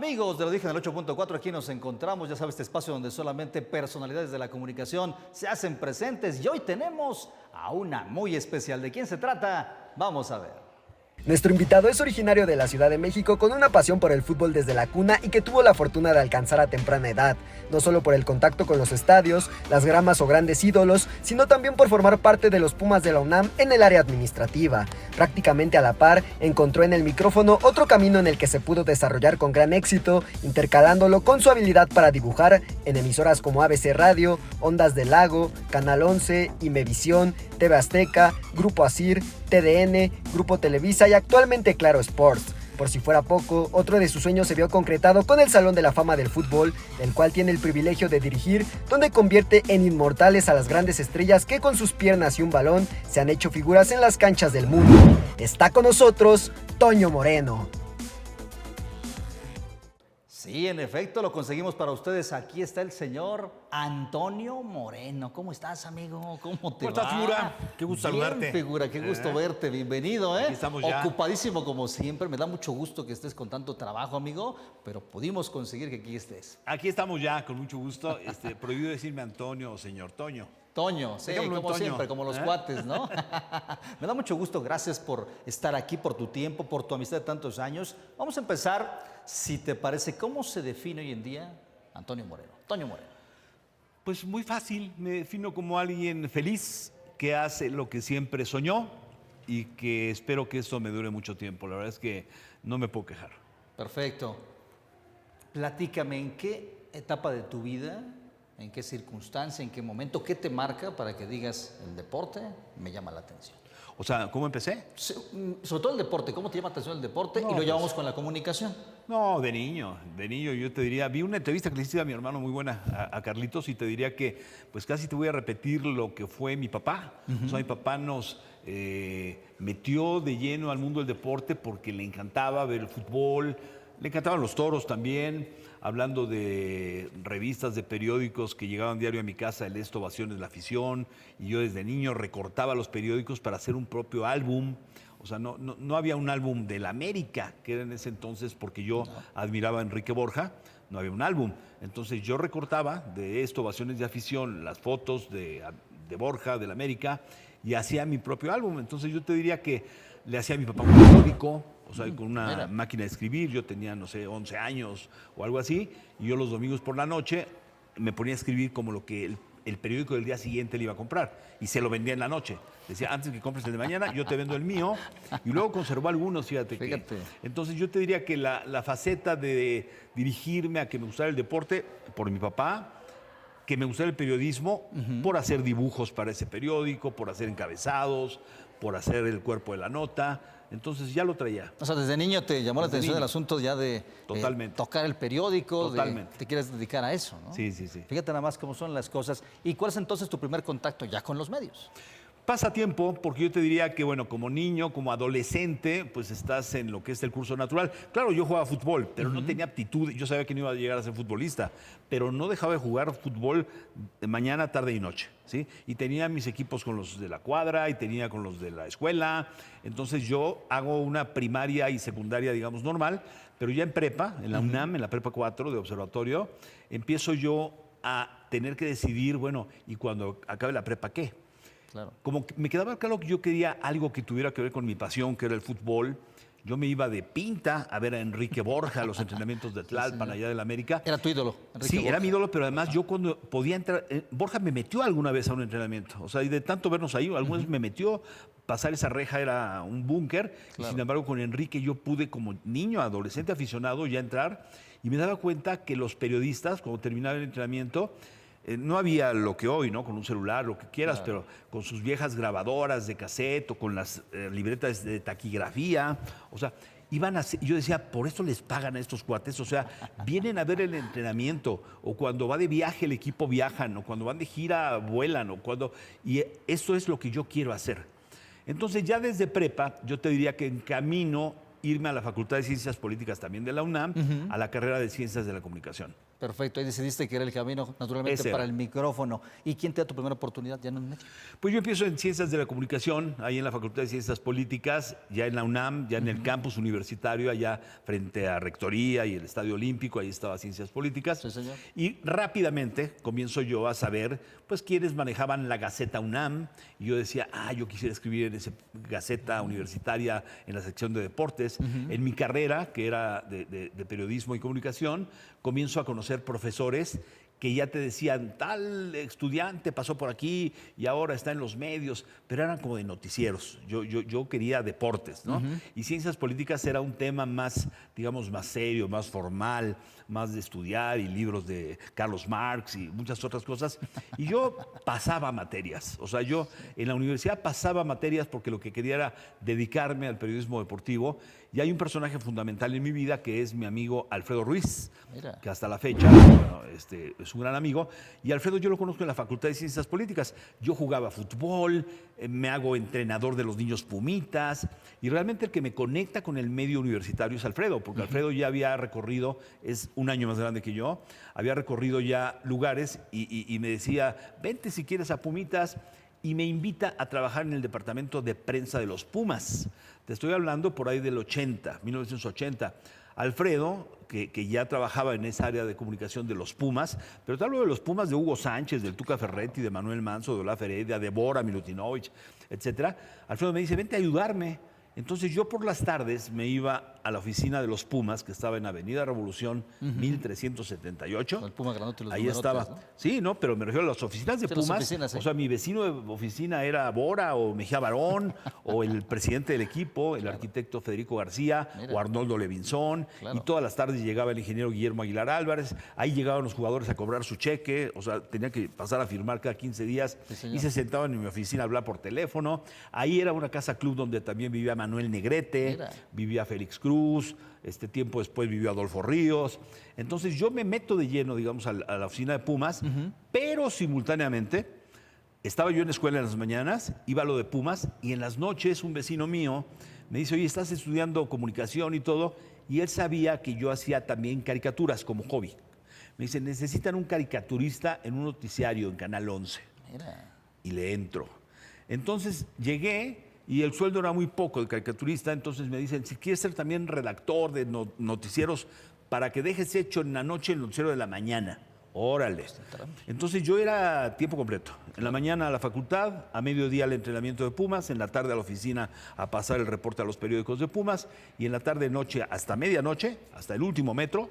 Amigos de Lo Dije en el 8.4, aquí nos encontramos, ya sabes, este espacio donde solamente personalidades de la comunicación se hacen presentes y hoy tenemos a una muy especial. ¿De quién se trata? Vamos a ver. Nuestro invitado es originario de la Ciudad de México con una pasión por el fútbol desde la cuna y que tuvo la fortuna de alcanzar a temprana edad, no solo por el contacto con los estadios, las gramas o grandes ídolos, sino también por formar parte de los Pumas de la UNAM en el área administrativa. Prácticamente a la par, encontró en el micrófono otro camino en el que se pudo desarrollar con gran éxito, intercalándolo con su habilidad para dibujar en emisoras como ABC Radio, Ondas del Lago, Canal 11, Imevisión, TV Azteca, Grupo Asir, TDN, Grupo Televisa y actualmente Claro Sports. Por si fuera poco, otro de sus sueños se vio concretado con el Salón de la Fama del Fútbol, del cual tiene el privilegio de dirigir, donde convierte en inmortales a las grandes estrellas que con sus piernas y un balón se han hecho figuras en las canchas del mundo. Está con nosotros Toño Moreno. Sí, en efecto, lo conseguimos para ustedes. Aquí está el señor Antonio Moreno. ¿Cómo estás, amigo? ¿Cómo te va? ¿Cómo estás, figura? Qué gusto Bien, saludarte. Figura, qué gusto verte. Bienvenido, ¿eh? Aquí estamos ya. Ocupadísimo como siempre. Me da mucho gusto que estés con tanto trabajo, amigo, pero pudimos conseguir que aquí estés. Aquí estamos ya, con mucho gusto. Prohibido decirme Antonio o señor Toño. Toño, sí, Dejémoslo en como Toño. siempre, como los cuates, ¿no? Me da mucho gusto, gracias por estar aquí, por tu tiempo, por tu amistad de tantos años. Vamos a empezar, si te parece, ¿cómo se define hoy en día Antonio Moreno? Toño Moreno. Pues muy fácil, me defino como alguien feliz que hace lo que siempre soñó y que espero que esto me dure mucho tiempo. La verdad es que no me puedo quejar. Perfecto. Platícame, ¿en qué etapa de tu vida, en qué circunstancia, en qué momento, qué te marca para que digas el deporte me llama la atención? O sea, ¿cómo empecé? Sobre todo el deporte, ¿cómo te llama la atención el deporte? No, Y lo pues, llevamos con la comunicación. No, de niño yo te diría, vi una entrevista que le hiciste a mi hermano muy buena, a Carlitos, y te diría que pues casi te voy a repetir lo que fue mi papá. O sea, mi papá nos metió de lleno al mundo del deporte porque le encantaba ver el fútbol, le encantaban los toros también, hablando de revistas, de periódicos que llegaban diario a mi casa, el Esto, Ovaciones, La Afición, y yo desde niño recortaba los periódicos para hacer un propio álbum. O sea, no había un álbum del América, que era en ese entonces porque yo admiraba a Enrique Borja, no había un álbum. Entonces yo recortaba de Esto, Ovaciones de Afición, las fotos de Borja, del América, y hacía mi propio álbum. Entonces yo te diría que le hacía a mi papá un periódico, o sea, con una máquina de escribir. Yo tenía, no sé, 11 años o algo así, y yo los domingos por la noche me ponía a escribir como lo que el periódico del día siguiente le iba a comprar, y se lo vendía en la noche. Decía, antes que compres el de mañana, yo te vendo el mío, y luego conservó algunos, fíjate. Entonces yo te diría que la faceta de dirigirme a que me gustara el deporte, por mi papá, que me gustara el periodismo, por hacer dibujos para ese periódico, por hacer encabezados, por hacer el cuerpo de la nota. Entonces ya lo traía. O sea, desde niño te llamó la atención el asunto ya de tocar el periódico, Totalmente. te quieres dedicar a eso, ¿no? Sí, sí, sí. Fíjate nada más cómo son las cosas. ¿Y cuál es entonces tu primer contacto ya con los medios? Pasa tiempo, porque yo te diría que, bueno, como niño, como adolescente, pues estás en lo que es el curso natural. Claro, yo jugaba fútbol, pero no tenía aptitud. Yo sabía que no iba a llegar a ser futbolista, pero no dejaba de jugar fútbol de mañana, tarde y noche, ¿sí? Y tenía mis equipos con los de la cuadra y tenía con los de la escuela. Entonces yo hago una primaria y secundaria, digamos, normal, pero ya en prepa, en la UNAM, en la prepa 4 de observatorio, empiezo yo a tener que decidir, bueno, y cuando acabe la prepa, ¿qué? Claro. Como que me quedaba claro que yo quería algo que tuviera que ver con mi pasión, que era el fútbol. Yo me iba de pinta a ver a Enrique Borja, a los entrenamientos de Tlalpan, allá del América. Era tu ídolo, Enrique Sí, Borja. era mi ídolo, pero además yo cuando podía entrar, Borja me metió alguna vez a un entrenamiento. O sea, y de tanto vernos ahí, alguna vez me metió, pasar esa reja era un búnker. Claro. Y sin embargo, con Enrique yo pude, como niño, adolescente, aficionado, ya entrar. Y me daba cuenta que los periodistas, cuando terminaba el entrenamiento, no había lo que hoy, ¿no? Con un celular, lo que quieras, pero con sus viejas grabadoras de cassette o con las libretas de taquigrafía. O sea, iban a hacer, yo decía, por esto les pagan a estos cuates. O sea, vienen a ver el entrenamiento, o cuando va de viaje el equipo viajan, o cuando van de gira vuelan, y eso es lo que yo quiero hacer. Entonces, ya desde prepa, yo te diría que encamino irme a la Facultad de Ciencias Políticas también de la UNAM, a la carrera de Ciencias de la Comunicación. Perfecto, ahí decidiste que era el camino, naturalmente, Ese para era. el micrófono. ¿Y quién te da tu primera oportunidad ya en un medio? Pues yo empiezo en Ciencias de la Comunicación, ahí en la Facultad de Ciencias Políticas, ya en la UNAM, ya en el campus universitario, allá frente a Rectoría y el Estadio Olímpico, ahí estaba Ciencias Políticas. Sí, señor. Y rápidamente comienzo yo a saber, pues, quiénes manejaban la Gaceta UNAM. Y yo decía, yo quisiera escribir en esa Gaceta Universitaria, en la sección de deportes. En mi carrera, que era de periodismo y comunicación, comienzo a conocer profesores que ya te decían, tal estudiante pasó por aquí y ahora está en los medios, pero eran como de noticieros. Yo quería deportes, ¿no? Y ciencias políticas era un tema más, digamos, más serio, más formal, más de estudiar, y libros de Carlos Marx y muchas otras cosas. Y yo pasaba materias. O sea, yo en la universidad pasaba materias porque lo que quería era dedicarme al periodismo deportivo. Y hay un personaje fundamental en mi vida que es mi amigo Alfredo Ruiz, Mira. que hasta la fecha, bueno, es un gran amigo. Y Alfredo yo lo conozco en la Facultad de Ciencias Políticas. Yo jugaba fútbol, me hago entrenador de los niños Pumitas, y realmente el que me conecta con el medio universitario es Alfredo, porque Alfredo ya había recorrido, es un año más grande que yo, había recorrido ya lugares y me decía, vente si quieres a Pumitas, y me invita a trabajar en el departamento de prensa de los Pumas. Te estoy hablando por ahí del 80, 1980. Alfredo, que ya trabajaba en esa área de comunicación de los Pumas, pero te hablo de los Pumas de Hugo Sánchez, del Tuca Ferretti, de Manuel Manso, de Olaf Heredia, de Bora Milutinovich, etcétera. Alfredo me dice, vente a ayudarme. Entonces yo por las tardes me iba a la oficina de los Pumas, que estaba en Avenida Revolución 1378. El Puma grandote y los Ahí numerotes, estaba. ¿no? Sí, no, pero me refiero a las oficinas de Sí, las Pumas. oficinas, sí. O sea, mi vecino de oficina era Bora o Mejía Barón, o el presidente del equipo, el arquitecto Federico García, Mira. o Arnoldo Levinzón. Claro. Y todas las tardes llegaba el ingeniero Guillermo Aguilar Álvarez. Ahí llegaban los jugadores a cobrar su cheque. O sea, tenía que pasar a firmar cada 15 días. Sí, señor. Y se sentaban en mi oficina a hablar por teléfono. Ahí era una casa club donde también vivía Manuel Negrete, Mira. vivía Félix Cruz. Tiempo después vivió Adolfo Ríos. Entonces yo me meto de lleno, digamos, a la oficina de Pumas, pero simultáneamente estaba yo en la escuela en las mañanas, iba a lo de Pumas, y en las noches un vecino mío me dice, oye, ¿estás estudiando comunicación y todo? Y él sabía que yo hacía también caricaturas como hobby. Me dice, necesitan un caricaturista en un noticiario en Canal 11. Mira. Y le entro. Entonces llegué y el sueldo era muy poco de caricaturista, entonces me dicen, si quieres ser también redactor de noticieros, para que dejes hecho en la noche el noticiero de la mañana. Órale. Entonces yo era tiempo completo. En la mañana a la facultad, a mediodía al entrenamiento de Pumas, en la tarde a la oficina a pasar el reporte a los periódicos de Pumas, y en la tarde-noche hasta medianoche, hasta el último metro,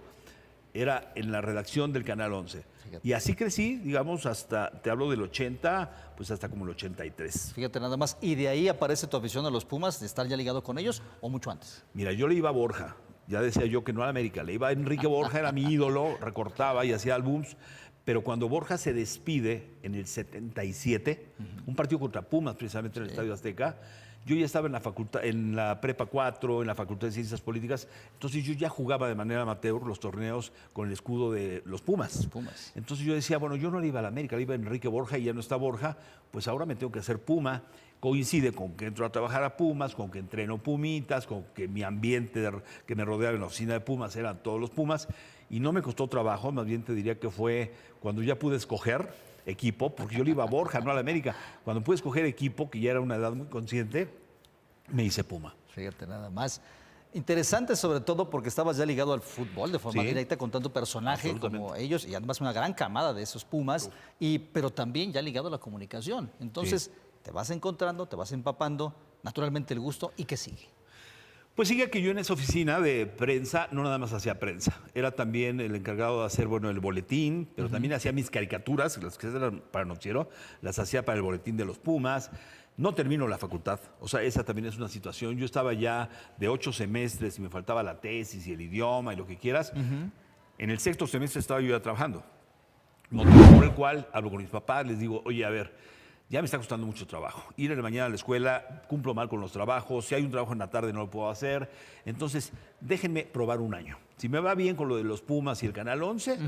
era en la redacción del Canal 11. Fíjate. Y así crecí, digamos, hasta, te hablo del 80, pues hasta como el 83. Fíjate nada más. ¿Y de ahí aparece tu afición a los Pumas, de estar ya ligado con ellos, o mucho antes? Mira, yo le iba a Borja, ya decía yo que no a la América, le iba a Enrique Borja, era mi ídolo, recortaba y hacía álbums, pero cuando Borja se despide en el 77, un partido contra Pumas, precisamente en el Estadio Azteca, yo ya estaba en la facultad, en la Prepa 4, en la Facultad de Ciencias Políticas, entonces yo ya jugaba de manera amateur los torneos con el escudo de los Pumas. Pumas. Entonces yo decía, bueno, yo no le iba a la América, le iba a Enrique Borja y ya no está Borja, pues ahora me tengo que hacer Puma. Coincide con que entro a trabajar a Pumas, con que entreno Pumitas, con que mi ambiente que me rodeaba en la oficina de Pumas eran todos los Pumas, y no me costó trabajo, más bien te diría que fue cuando ya pude escoger equipo, porque yo le iba a Borja, no a la América. Cuando pude escoger equipo, que ya era una edad muy consciente, me hice Puma. Fíjate nada más. Interesante sobre todo porque estabas ya ligado al fútbol de forma Sí. directa con tanto personaje como Absolutamente. ellos y además una gran camada de esos Pumas, pero también ya ligado a la comunicación. Entonces te vas encontrando, te vas empapando, naturalmente el gusto, ¿y qué sigue? Pues sigue que yo en esa oficina de prensa no nada más hacía prensa, era también el encargado de hacer, bueno, el boletín, pero también hacía mis caricaturas, las que eran para noticiero, las hacía para el boletín de los Pumas. No termino la facultad, o sea, esa también es una situación. Yo estaba ya de 8 semestres y me faltaba la tesis y el idioma y lo que quieras. En el 6º semestre estaba yo ya trabajando. Motivo por el cual hablo con mis papás, les digo, oye, a ver, ya me está costando mucho trabajo. Ir en la mañana a la escuela, cumplo mal con los trabajos, si hay un trabajo en la tarde no lo puedo hacer. Entonces, déjenme probar un año. Si me va bien con lo de los Pumas y el Canal 11,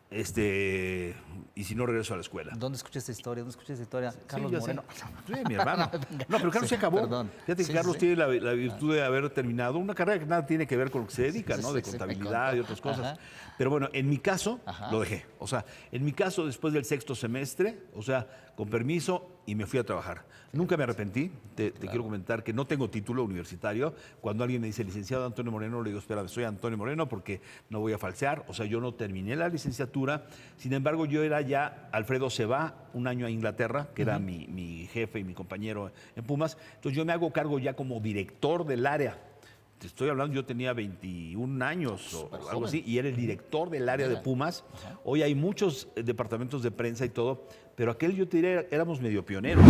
y si no regreso a la escuela. ¿Dónde escuché esta historia? ¿Dónde escuché esta historia? Carlos Sí, ya sé. Moreno. Sí, mi hermano. No, pero Carlos se acabó. Perdón. Fíjate que Sí, Carlos sí. tiene la virtud de haber terminado una carrera que nada tiene que ver con lo que se dedica, Sí, ¿no? sí, De sí, contabilidad me y otras cosas. Ajá. Pero bueno, en mi caso Ajá. lo dejé. O sea, en mi caso, después del sexto semestre, o sea, con permiso, y me fui a trabajar. Nunca me arrepentí. Te quiero comentar que no tengo título universitario. Cuando alguien me dice licenciado Antonio Moreno, le digo, espera, soy Antonio Moreno porque no voy a falsear. O sea, yo no terminé la licenciatura. Sin embargo, yo era ya, Alfredo se va un año a Inglaterra, que era mi jefe y mi compañero en Pumas. Entonces yo me hago cargo ya como director del área. Te estoy hablando, yo tenía 21 años o algo joven. así, y era el director del área de Pumas. Hoy hay muchos departamentos de prensa y todo, pero aquel yo te diría, éramos medio pioneros.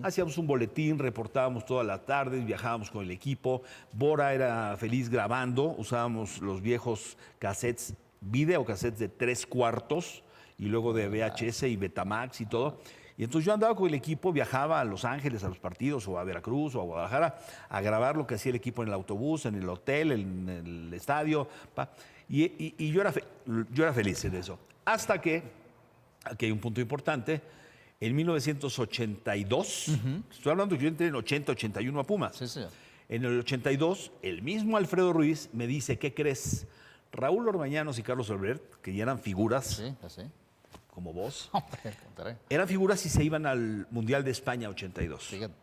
Hacíamos un boletín, reportábamos todas las tardes, viajábamos con el equipo. Bora era feliz grabando, usábamos los viejos cassettes, videocassettes de 3/4 y luego de VHS y Betamax y todo. Y entonces yo andaba con el equipo, viajaba a Los Ángeles a los partidos, o a Veracruz, o a Guadalajara, a grabar lo que hacía el equipo en el autobús, en el hotel, en el estadio. Y yo era feliz en eso. Hasta que, aquí hay un punto importante, en 1982, estoy hablando que yo entré en 80, 81 a Pumas. Sí, señor. En el 82, el mismo Alfredo Ruiz me dice, ¿qué crees? Raúl Orbañanos y Carlos Albert, que ya eran figuras, Sí, así. como vos, Hombre, contaré. eran figuras y se iban al Mundial de España 82. Fíjate.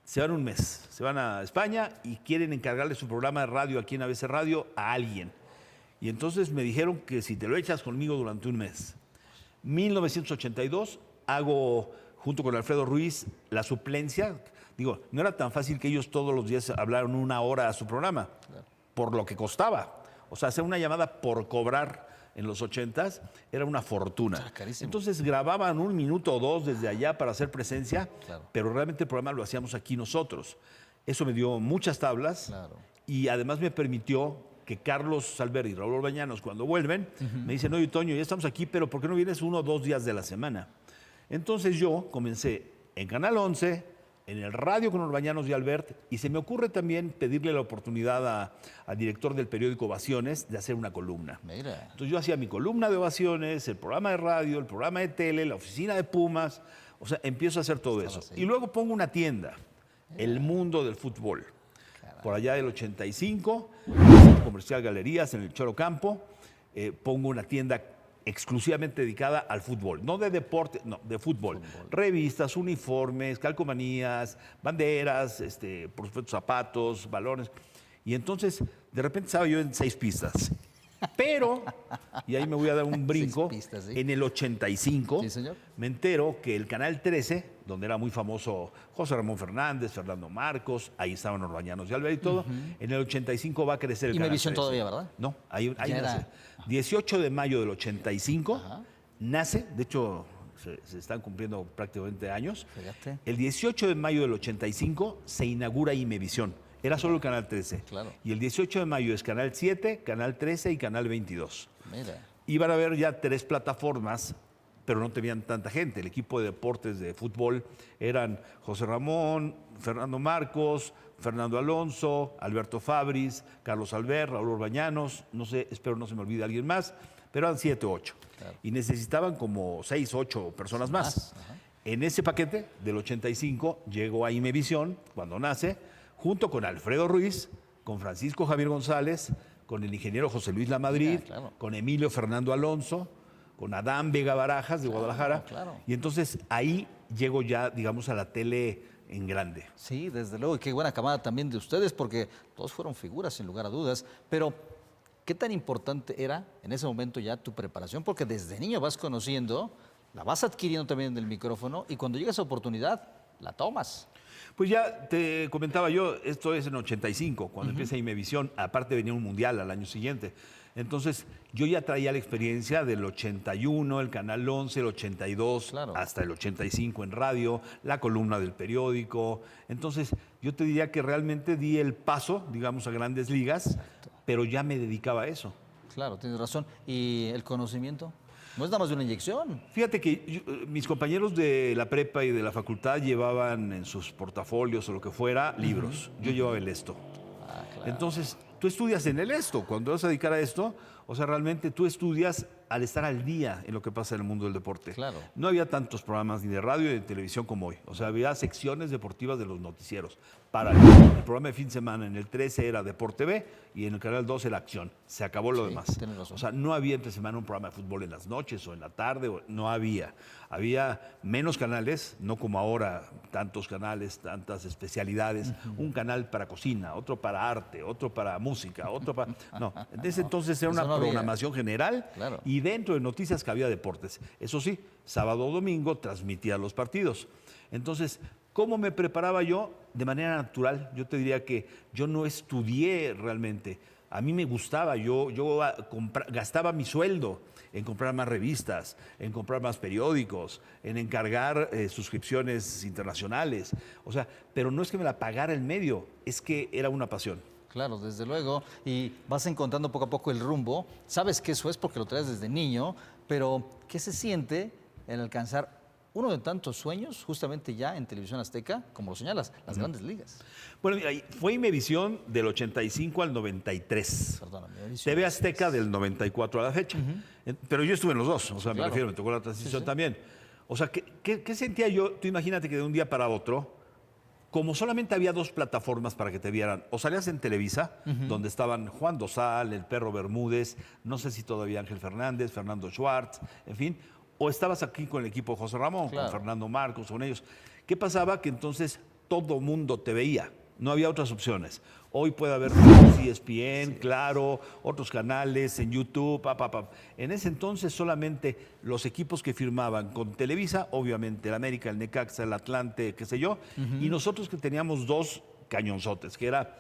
Se van un mes, se van a España y quieren encargarle su programa de radio aquí en ABC Radio a alguien. Y entonces me dijeron que si te lo echas conmigo durante un mes. 1982 hago, junto con Alfredo Ruiz, la suplencia. Digo, no era tan fácil que ellos todos los días hablaran 1 hora a su programa, por lo que costaba. O sea, hacer una llamada por cobrar en los 80s era una fortuna. Era carísimo. Entonces grababan 1 minuto o 2 desde allá para hacer presencia, Claro. pero realmente el programa lo hacíamos aquí nosotros. Eso me dio muchas tablas Claro. y además me permitió que Carlos Salver y Raúl Orbañanos, cuando vuelven, me dicen, oye, Toño, ya estamos aquí, pero ¿por qué no vienes 1 o 2 días de la semana? Entonces yo comencé en Canal 11, en el radio con Orbañanos y Albert, y se me ocurre también pedirle la oportunidad al director del periódico Ovaciones de hacer una columna. Mira. Entonces yo hacía mi columna de Ovaciones, el programa de radio, el programa de tele, la oficina de Pumas, o sea, empiezo a hacer todo eso. así. Y luego pongo una tienda, El Mundo del Fútbol. Por allá del 85, Comercial Galerías en el Choro Campo, pongo una tienda exclusivamente dedicada al fútbol, no de deporte, no, de fútbol. Revistas, uniformes, calcomanías, banderas, por supuesto zapatos, balones. Y entonces, de repente estaba yo en 6 pistas. Pero, y ahí me voy a dar un brinco, 6 pistas, ¿sí? en el 85 Sí, señor. me entero que el Canal 13, donde era muy famoso José Ramón Fernández, Fernando Marcos, ahí estaban Orbañanos y Albert y todo, en el 85 va a crecer el Canal 13. Imevisión todavía, ¿verdad? No, ahí Ya era. nace. 18 de mayo del 85 nace, de hecho se están cumpliendo prácticamente años. Fíjate. El 18 de mayo del 85 se inaugura Imevisión. Era solo el Canal 13. Claro. Y el 18 de mayo es Canal 7, Canal 13 y Canal 22. Mira. Iban a haber ya 3 plataformas, pero no tenían tanta gente. El equipo de deportes de fútbol eran José Ramón, Fernando Marcos, Fernando Alonso, Alberto Fabris, Carlos Albert, Raúl Orbañanos, no sé, espero no se me olvide alguien más, pero eran 7 o 8. Claro. Y necesitaban como 6 o 8 personas más. Ajá. En ese paquete del 85 llegó a Imevisión, cuando nace, junto con Alfredo Ruiz, con Francisco Javier González, con el ingeniero José Luis Lamadrid, claro. con Emilio Fernando Alonso, con Adán Vega Barajas de Guadalajara. claro. Y entonces ahí llego ya, digamos, a la tele en grande. Sí, desde luego, y qué buena camada también de ustedes, porque todos fueron figuras, sin lugar a dudas. Pero, ¿qué tan importante era en ese momento ya tu preparación? Porque desde niño vas conociendo, la vas adquiriendo también del micrófono, y cuando llega esa oportunidad, la tomas. Pues ya te comentaba yo, esto es en 85, cuando empieza Imevisión, aparte venía un mundial al año siguiente. Entonces, yo ya traía la experiencia del 81, el Canal 11, el 82, Claro. hasta el 85 en radio, la columna del periódico. Entonces, yo te diría que realmente di el paso, digamos, a grandes ligas, pero ya me dedicaba a eso. Claro, tienes razón. ¿Y el conocimiento? No es nada más de una inyección. Fíjate que mis compañeros de la prepa y de la facultad llevaban en sus portafolios o lo que fuera libros. Yo llevaba el esto. Ah, claro. Entonces, tú estudias en el esto. Cuando vas a dedicar a esto, o sea, realmente tú estudias al estar al día en lo que pasa en el mundo del deporte. Claro. No había tantos programas ni de radio ni de televisión como hoy. O sea, había secciones deportivas de los noticieros. Para el programa de fin de semana en el 13 era Deporte B y en el canal 2 era Acción. Se acabó lo Sí, demás. tienes razón. O sea, no había entre semana un programa de fútbol en las noches o en la tarde. No había. Había menos canales, no como ahora, tantos canales, tantas especialidades. Un canal para cocina, otro para arte, otro para música, otro para... No, en ese entonces era eso una no había. programación general Claro. y dentro de noticias que había deportes. Eso sí, sábado o domingo transmitía los partidos. Entonces, ¿cómo me preparaba yo? De manera natural. Yo te diría que yo no estudié realmente. A mí me gustaba, yo gastaba mi sueldo en comprar más revistas, en comprar más periódicos, en encargar suscripciones internacionales. O sea, pero no es que me la pagara el medio, es que era una pasión. Claro, desde luego. Y vas encontrando poco a poco el rumbo. Sabes que eso es porque lo traes desde niño, pero ¿qué se siente el alcanzar uno de tantos sueños justamente ya en Televisión Azteca, como lo señalas, las grandes ligas? Bueno, mira, fue Imevisión del 85 al 93. Perdóname. TV Azteca del 94 a la fecha. Pero yo estuve en los dos, o sea, me Claro. refiero, me tocó la transición Sí, sí. también. O sea, ¿qué sentía yo? Tú imagínate que de un día para otro, como solamente había dos plataformas para que te vieran, o salías en Televisa, donde estaban Juan Dosal, el Perro Bermúdez, no sé si todavía Ángel Fernández, Fernando Schwartz, en fin, o estabas aquí con el equipo de José Ramón, Claro. con Fernando Marcos, con ellos. ¿Qué pasaba? Que entonces todo mundo te veía, no había otras opciones. Hoy puede haber ESPN, Claro, otros canales en YouTube, En ese entonces solamente los equipos que firmaban con Televisa, obviamente el América, el Necaxa, el Atlante, qué sé yo, y nosotros que teníamos dos cañonzotes, que era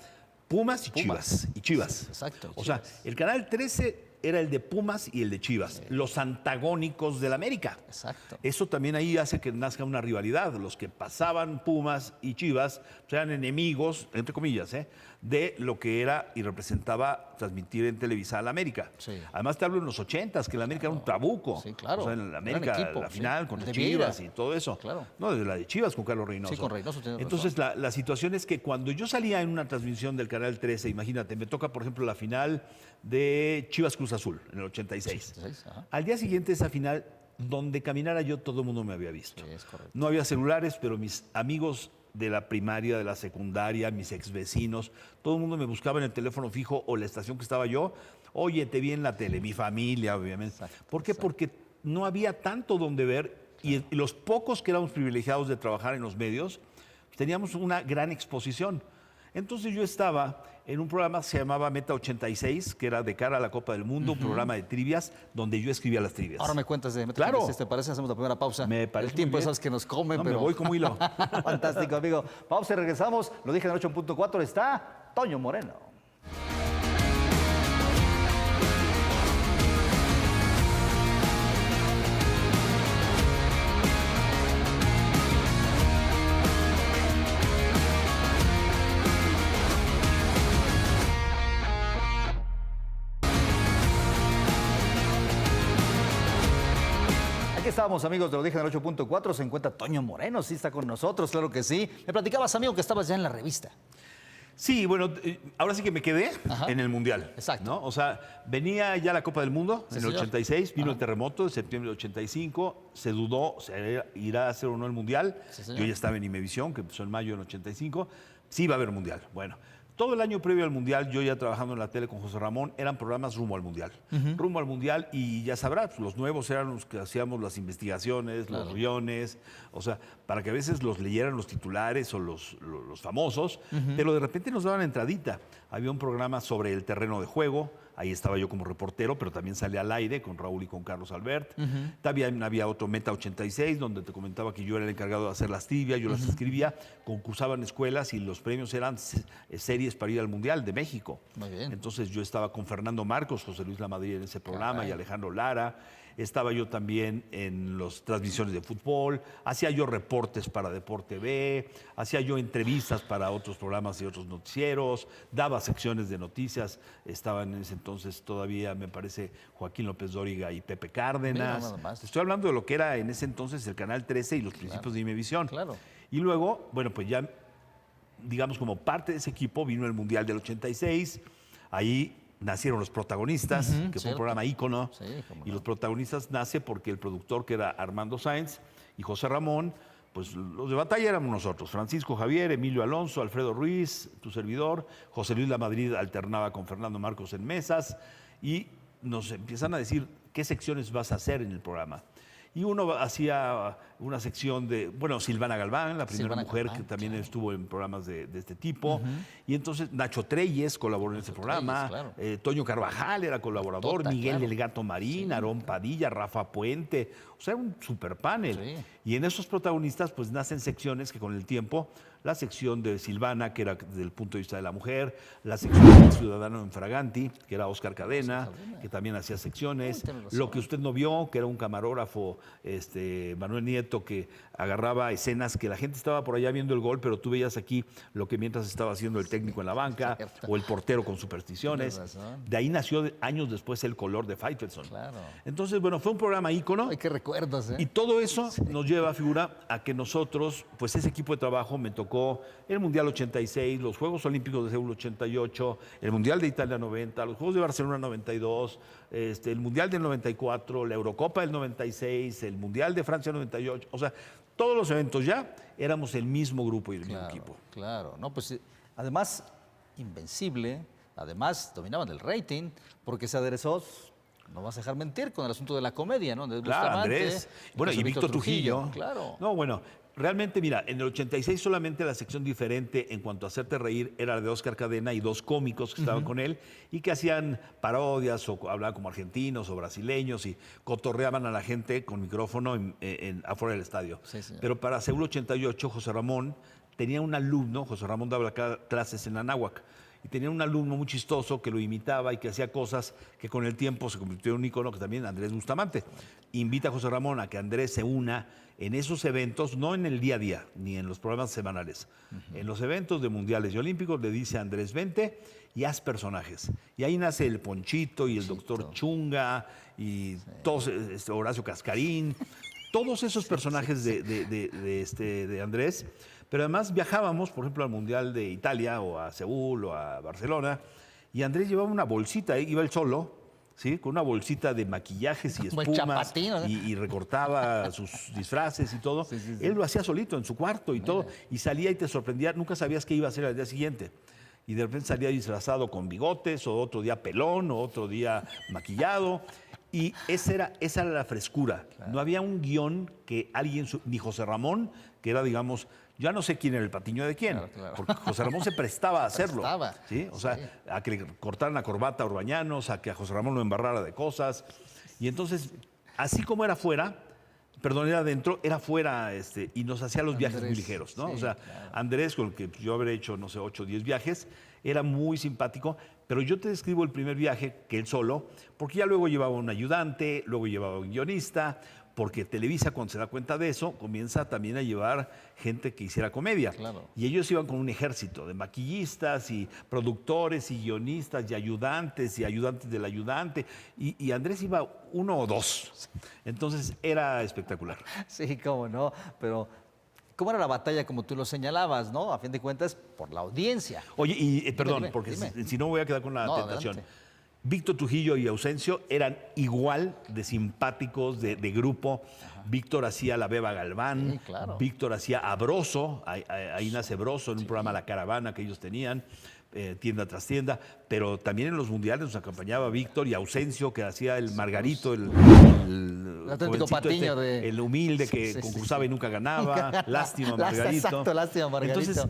Pumas y Chivas. Y Chivas. Exacto, O sea, Chivas. el canal 13 era el de Pumas y el de Chivas, los antagónicos del América. Exacto. Eso también ahí hace que nazca una rivalidad. Los que pasaban Pumas y Chivas pues, eran enemigos, entre comillas, de lo que era y representaba transmitir en Televisa a la América. Sí. Además te hablo en los 80s, que la América era un trabuco. Sí, claro. O sea, en la Gran América, equipo, la sí. final contra El de Vieira. Chivas y todo eso. Claro. No, de la de Chivas con Carlos Reynoso. Sí, con Reynoso, tienes Entonces la situación es que cuando yo salía en una transmisión del Canal 13, imagínate, me toca, por ejemplo, la final de Chivas Cruz Azul en el 86. 86, ajá. Al día siguiente esa final, donde caminara yo, todo el mundo me había visto. Sí, es correcto. No había celulares, pero mis amigos de la primaria, de la secundaria, mis ex vecinos, todo el mundo me buscaba en el teléfono fijo o la estación que estaba yo. Oye, te vi en la tele, mi familia, obviamente. Exacto, ¿Por qué? Porque no había tanto donde ver y los pocos que éramos privilegiados de trabajar en los medios, teníamos una gran exposición. Entonces yo estaba en un programa que se llamaba Meta 86, que era de cara a la Copa del Mundo, un programa de trivias, donde yo escribía las trivias. Ahora me cuentas de Claro. ¿te parece? Hacemos la primera pausa. Me parece El tiempo muy es bien. sabes que nos come, No, pero... me voy como hilo. Fantástico, amigo. Pausa y regresamos. Lo dije en el 8.4, está Toño Moreno. Aquí estamos, amigos de Lo dije en el 8.4. Se encuentra Toño Moreno, sí está con nosotros, claro que sí. Me platicabas, amigo, que estabas ya en la revista. Sí, bueno, ahora sí que me quedé Ajá. en el Mundial. Exacto. ¿no? O sea, venía ya la Copa del Mundo Sí, en el señor. 86, vino Ajá. el terremoto de septiembre del 85, se dudó, se irá a hacer o no el Mundial. Sí, señor. Yo ya estaba en Imevisión, que empezó en mayo del 85, sí iba a haber Mundial. Bueno, todo el año previo al Mundial, yo ya trabajando en la tele con José Ramón, eran programas rumbo al Mundial. Rumbo al Mundial y ya sabrás, los nuevos eran los que hacíamos las investigaciones, Claro. los guiones, o sea, para que a veces los leyeran los titulares o los famosos, pero de repente nos daban entradita. Había un programa sobre el terreno de juego, ahí estaba yo como reportero, pero también salía al aire con Raúl y con Carlos Albert. También había otro Meta 86, donde te comentaba que yo era el encargado de hacer las trivias, yo las escribía, concursaban escuelas y los premios eran series para ir al Mundial de México. Muy bien. Entonces yo estaba con Fernando Marcos, José Luis Lamadrid en ese programa Caray. y Alejandro Lara. Estaba yo también en las transmisiones de fútbol, hacía yo reportes para Deporte B, hacía yo entrevistas para otros programas y otros noticieros, daba secciones de noticias, estaban en ese entonces todavía, me parece, Joaquín López Dóriga y Pepe Mira, Cárdenas. nada más. Te estoy hablando de lo que era en ese entonces el Canal 13 y los principios de Imevisión. Claro. Y luego, bueno, pues ya, digamos, como parte de ese equipo vino el Mundial del 86, ahí nacieron los protagonistas, que fue un cierto. programa ícono. Sí, cómo Y no. los protagonistas nace porque el productor, que era Armando Sáenz, y José Ramón, pues los de batalla éramos nosotros. Francisco Javier, Emilio Alonso, Alfredo Ruiz, tu servidor. José Luis Lamadrid alternaba con Fernando Marcos en mesas. Y nos empiezan a decir qué secciones vas a hacer en el programa. Y uno hacía una sección de, bueno, Silvana Galván, la primera Silvana mujer Galván, que también claro. estuvo en programas de este tipo. Y entonces Nacho Treyes colaboró en ese programa. Treyes, claro. Toño Carvajal era colaborador. Tota, Miguel claro. El Gato Marín, Aarón Padilla, Rafa Puente. O sea, era un super panel. Sí. Y en esos protagonistas, pues nacen secciones que con el tiempo, la sección de Silvana, que era desde el punto de vista de la mujer, la sección del Ciudadano Infraganti, que era Oscar Cadena, que también hacía secciones, Uy, tienes razón. lo que usted no vio, que era un camarógrafo, Manuel Nieto, que agarraba escenas que la gente estaba por allá viendo el gol, pero tú veías aquí lo que mientras estaba haciendo el técnico en la banca, cierto. o el portero con supersticiones. Tienes razón. De ahí nació años después El Color de Faitelson. Claro. Entonces, bueno, fue un programa ícono. Ay, qué recuerdos, ¿eh? Y todo eso nos lleva, figura, a que nosotros, pues ese equipo de trabajo me tocó el Mundial 86, los Juegos Olímpicos de Seúl 88, el Mundial de Italia 90, los Juegos de Barcelona 92, el Mundial del 94, la Eurocopa del 96, el Mundial de Francia 98. O sea, todos los eventos ya éramos el mismo grupo y el mismo equipo. Claro, no, pues además, invencible, además dominaban el rating, porque se aderezó, no vas a dejar mentir, con el asunto de la comedia, ¿no? De Claro, Bustamante, Andrés. Bueno, y Víctor Trujillo. Claro. No, bueno, realmente, mira, en el 86 solamente la sección diferente en cuanto a hacerte reír era la de Oscar Cadena y dos cómicos que estaban con él y que hacían parodias o hablaban como argentinos o brasileños y cotorreaban a la gente con micrófono afuera del estadio. Sí, señor. Pero para Seúl 88, José Ramón tenía un alumno, José Ramón daba clases en Anáhuac, y tenía un alumno muy chistoso que lo imitaba y que hacía cosas que con el tiempo se convirtió en un ícono, que también Andrés Bustamante. Invita a José Ramón a que Andrés se una en esos eventos, no en el día a día, ni en los programas semanales. En los eventos de mundiales y olímpicos le dice a Andrés, vente y haz personajes. Y ahí nace el Ponchito y el doctor Chunga y todos, Horacio Cascarín, todos esos personajes de Andrés. Pero además viajábamos, por ejemplo, al Mundial de Italia o a Seúl o a Barcelona, y Andrés llevaba una bolsita, iba él solo, ¿sí? Con una bolsita de maquillajes y Como el espumas, Chapatino, ¿no? y recortaba sus disfraces y todo. Él lo hacía solito en su cuarto y todo, y salía y te sorprendía, nunca sabías qué iba a hacer al día siguiente. Y de repente salía disfrazado con bigotes, o otro día pelón, o otro día maquillado. Y esa era la frescura. No había un guión que alguien, ni José Ramón, que era, digamos, ya no sé quién era el patiño de quién, Claro. porque José Ramón se prestaba a hacerlo. Prestaba. ¿Sí? O sea, a que le cortaran la corbata a Urbañanos, a que a José Ramón lo embarrara de cosas. Y entonces, así como era fuera, perdón, era adentro, era fuera, y nos hacía los viajes muy Andrés, ligeros, ¿no? sí, O sea, claro. Andrés, con el que yo habré hecho, no sé, 8 o 10 viajes, era muy simpático, pero yo te describo el primer viaje, que él solo, porque ya luego llevaba un ayudante, luego llevaba un guionista, porque Televisa, cuando se da cuenta de eso, comienza también a llevar gente que hiciera comedia. Claro. Y ellos iban con un ejército de maquillistas y productores y guionistas y ayudantes del ayudante. Y Andrés iba uno o dos. Entonces era espectacular. Sí, cómo no, pero ¿cómo era la batalla como tú lo señalabas, no? A fin de cuentas, por la audiencia. Oye, y perdón, dime, porque dime. si no voy a quedar con la No, tentación. adelante. Víctor Trujillo y Ausencio eran igual de simpáticos, de grupo. Víctor hacía la Beba Galván, Sí, claro. Víctor hacía a Broso, ahí nace Broso en un programa La Caravana que ellos tenían, tienda tras tienda, pero también en los mundiales nos acompañaba Víctor y Ausencio, que hacía el Margarito, el auténtico jovencito patiño de- el humilde que Sí, sí, concursaba sí. y nunca ganaba. Lástima, Margarito. Exacto, lástima, Margarito. Entonces,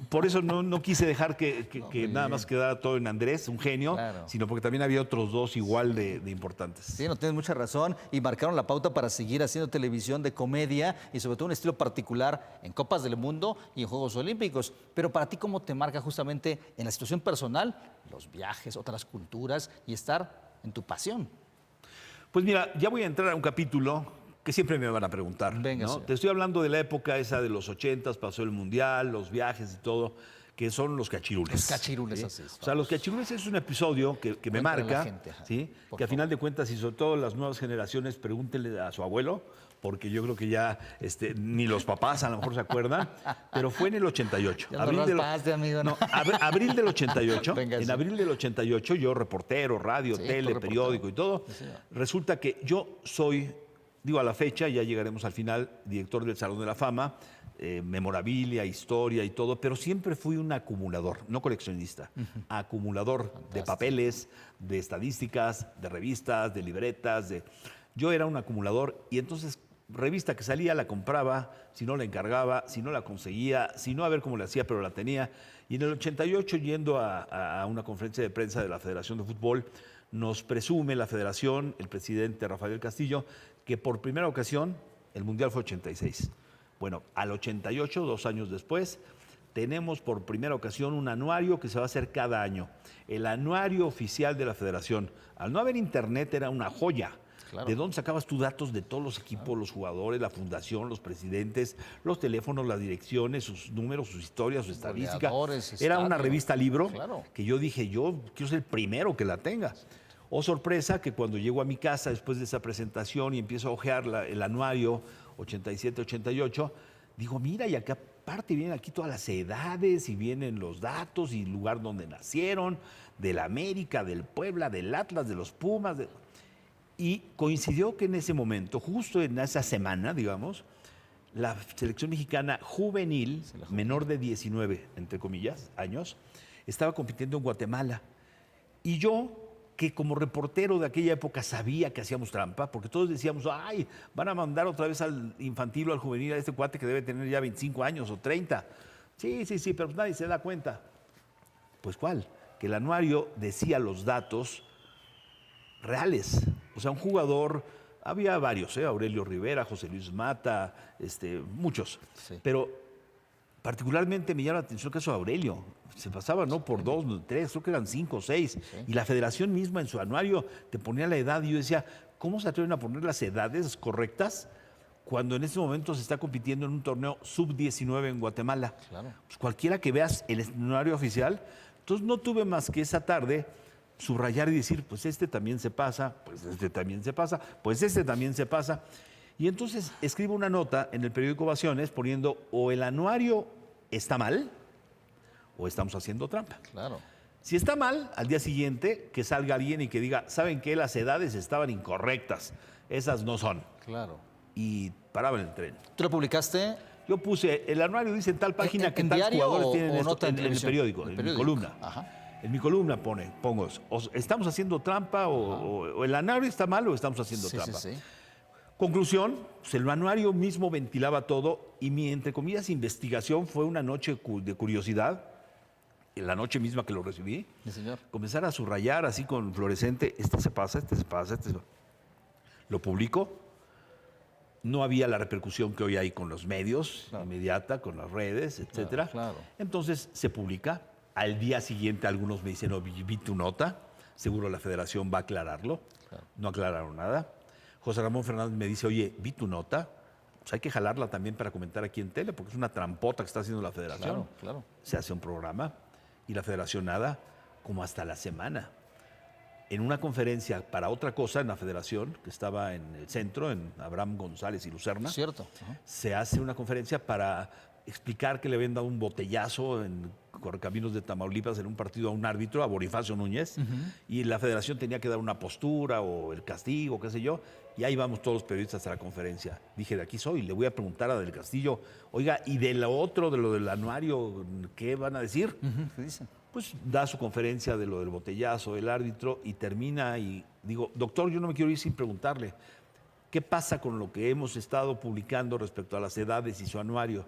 por eso no quise dejar que nada más quedara todo en Andrés, un genio, Claro. sino porque también había otros dos igual de importantes. Sí, no tienes mucha razón y marcaron la pauta para seguir haciendo televisión de comedia y sobre todo un estilo particular en Copas del Mundo y en Juegos Olímpicos. Pero para ti, ¿cómo te marca justamente en la situación personal los viajes, otras culturas y estar en tu pasión? Pues mira, ya voy a entrar a un capítulo que siempre me van a preguntar. Venga, ¿no? señor. Te estoy hablando de la época esa de los 80s, pasó el Mundial, los viajes y todo, que son los cachirules. Los cachirules, así es, O sea, los cachirules es un episodio que me Cuéntale a la marca, gente, ajá, ¿sí? por Que a favor. final de cuentas, y sobre todo las nuevas generaciones, pregúntenle a su abuelo, porque yo creo que ya ni los papás a lo mejor se acuerdan, pero fue en el 88. Ya lo raspaste, amigo. No, abril del 88. Venga, en sí. abril del 88, yo reportero, radio, Sí, tele, tú periódico y todo. Sí, señor. Resulta que yo soy, digo a la fecha, ya llegaremos al final, director del Salón de la Fama, memorabilia, historia y todo, pero siempre fui un acumulador, no coleccionista, acumulador de papeles, de estadísticas, de revistas, de libretas. Yo era un acumulador y entonces revista que salía la compraba, si no la encargaba, si no la conseguía, si no a ver cómo le hacía, pero la tenía. Y en el 88, yendo a una conferencia de prensa de la Federación de Fútbol, nos presume la federación, el presidente Rafael Castillo, que por primera ocasión el Mundial fue 86. Bueno, al 88, 2 años después, tenemos por primera ocasión un anuario que se va a hacer cada año. El anuario oficial de la federación. Al no haber internet era una joya. Claro. ¿De dónde sacabas tus datos de todos los equipos, los jugadores, la fundación, los presidentes, los teléfonos, las direcciones, sus números, sus historias, sus estadísticas? Goleadores, Era una estadios. revista libro Claro. que yo dije, yo quiero ser el primero que la tenga. Oh, sorpresa, que cuando llego a mi casa después de esa presentación y empiezo a hojear el anuario 87-88, digo, mira, y acá aparte vienen aquí todas las edades y vienen los datos y el lugar donde nacieron, del América, del Puebla, del Atlas, de los Pumas. Y coincidió que en ese momento, justo en esa semana, digamos, la selección mexicana juvenil, menor de 19, entre comillas, años, estaba compitiendo en Guatemala. Y yo, que como reportero de aquella época sabía que hacíamos trampa, porque todos decíamos, ay, van a mandar otra vez al infantil o al juvenil a este cuate que debe tener ya 25 años o 30. Sí, pero pues nadie se da cuenta. Pues ¿cuál? Que el anuario decía los datos reales. O sea, un jugador, había varios, Aurelio Rivera, José Luis Mata, muchos. Sí. Pero particularmente me llama la atención el caso de Aurelio. Se pasaba no por 2, 3, creo que eran 5 o 6. Sí. Y la federación misma en su anuario te ponía la edad y yo decía, ¿cómo se atreven a poner las edades correctas cuando en este momento se está compitiendo en un torneo sub-19 en Guatemala? Claro. Pues cualquiera que veas el anuario oficial. Entonces no tuve más que esa tarde subrayar y decir, pues este también se pasa, pues este también se pasa, pues este también se pasa. Y entonces escribo una nota en el periódico Ovaciones poniendo o el anuario está mal o estamos haciendo trampa. Claro. Si está mal, al día siguiente que salga alguien y que diga, ¿saben qué? Las edades estaban incorrectas, esas no son. Claro. Y paraban el tren. ¿Tú lo publicaste? Yo puse, el anuario dice en tal página que ¿En tal diario jugadores o tienen esto, nota en en el televisión? periódico, En el en mi periódico. columna. Ajá. En mi columna pongo, ¿estamos haciendo trampa o el anuario está mal o estamos haciendo trampa? Sí. Conclusión, pues el anuario mismo ventilaba todo y mi, entre comillas, investigación fue una noche de curiosidad, en la noche misma que lo recibí, Sí, señor. comenzar a subrayar así con fluorescente, este se pasa. Lo publico. No había la repercusión que hoy hay con los medios, Claro. inmediata, con las redes, etcétera. Claro. Entonces se publica. Al día siguiente algunos me dicen, no, vi tu nota, seguro la federación va a aclararlo. Claro. No aclararon nada. José Ramón Fernández me dice, oye, vi tu nota, pues hay que jalarla también para comentar aquí en tele, porque es una trampota que está haciendo la federación. Claro. Se hace un programa y la federación nada, como hasta la semana. En una conferencia para otra cosa en la federación, que estaba en el centro, en Abraham González y Lucerna, Cierto. Ajá. se hace una conferencia para explicar que le habían dado un botellazo en Correcaminos de Tamaulipas en un partido a un árbitro, a Bonifacio Núñez, y la federación tenía que dar una postura o el castigo, qué sé yo, y ahí vamos todos los periodistas a la conferencia. Dije, de aquí soy, le voy a preguntar a Del Castillo, oiga, ¿y de lo otro, de lo del anuario, qué van a decir? ¿Qué dicen? Pues da su conferencia de lo del botellazo, el árbitro, y termina y digo, doctor, yo no me quiero ir sin preguntarle, ¿qué pasa con lo que hemos estado publicando respecto a las edades y su anuario?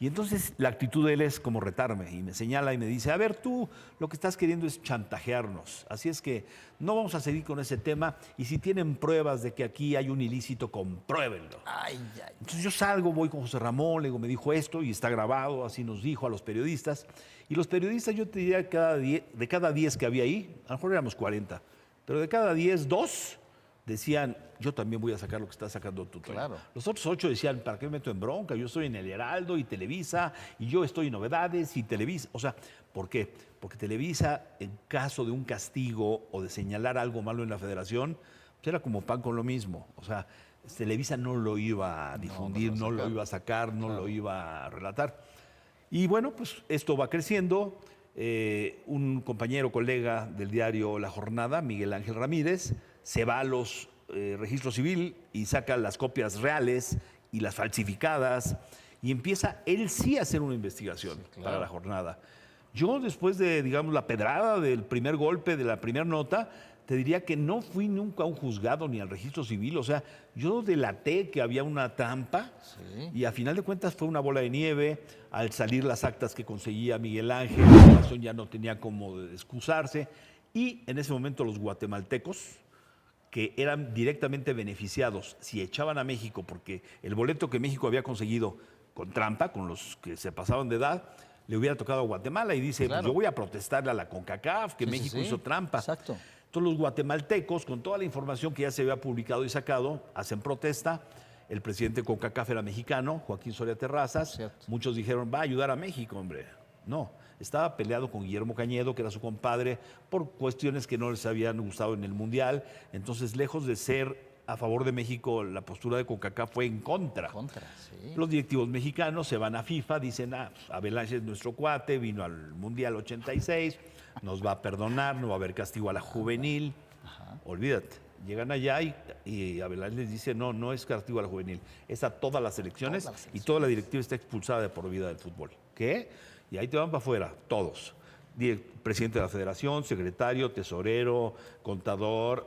Y entonces la actitud de él es como retarme y me señala y me dice, a ver, tú lo que estás queriendo es chantajearnos, así es que no vamos a seguir con ese tema y si tienen pruebas de que aquí hay un ilícito, compruébenlo. Ay. Entonces yo salgo, voy con José Ramón, le digo, me dijo esto y está grabado, así nos dijo a los periodistas. Y los periodistas, yo te diría, de cada 10 que había ahí, a lo mejor éramos 40, pero de cada 10, 2 decían, yo también voy a sacar lo que estás sacando tú. Claro. Los otros 8 decían, ¿para qué me meto en bronca? Yo estoy en El Heraldo y Televisa, y yo estoy en Novedades y Televisa. O sea, ¿por qué? Porque Televisa, en caso de un castigo o de señalar algo malo en la federación, pues era como pan con lo mismo. O sea, Televisa no lo iba a difundir, no lo iba a sacar, no lo iba a relatar. Y bueno, pues esto va creciendo. Un compañero, colega del diario La Jornada, Miguel Ángel Ramírez, se va a los registros civil y saca las copias reales y las falsificadas y empieza él sí a hacer una investigación para La Jornada. Yo después de, digamos, la pedrada del primer golpe, de la primera nota, te diría que no fui nunca a un juzgado ni al registro civil. O sea, yo delaté que había una trampa y a final de cuentas fue una bola de nieve. Al salir las actas que conseguía Miguel Ángel, la nación ya no tenía cómo excusarse. Y en ese momento los guatemaltecos, que eran directamente beneficiados si echaban a México, porque el boleto que México había conseguido con trampa, con los que se pasaban de edad, le hubiera tocado a Guatemala y dice, pues yo voy a protestarle a la CONCACAF que México hizo trampa. Exacto. Entonces los guatemaltecos, con toda la información que ya se había publicado y sacado, hacen protesta. El presidente de CONCACAF era mexicano, Joaquín Soria Terrazas. Cierto. Muchos dijeron, va a ayudar a México, hombre. No, estaba peleado con Guillermo Cañedo, que era su compadre, por cuestiones que no les habían gustado en el Mundial. Entonces, lejos de ser a favor de México, la postura de CONCACAF fue en contra. Los directivos mexicanos se van a FIFA, dicen, Avalanche es nuestro cuate, vino al Mundial 86, nos va a perdonar, no va a haber castigo a la juvenil. Olvídate. Llegan allá y Avalanche les dice, no, no es castigo a la juvenil, es a todas las selecciones y toda la directiva está expulsada de por vida del fútbol. ¿Qué? Y ahí te van para afuera, todos. Presidente de la federación, secretario, tesorero, contador,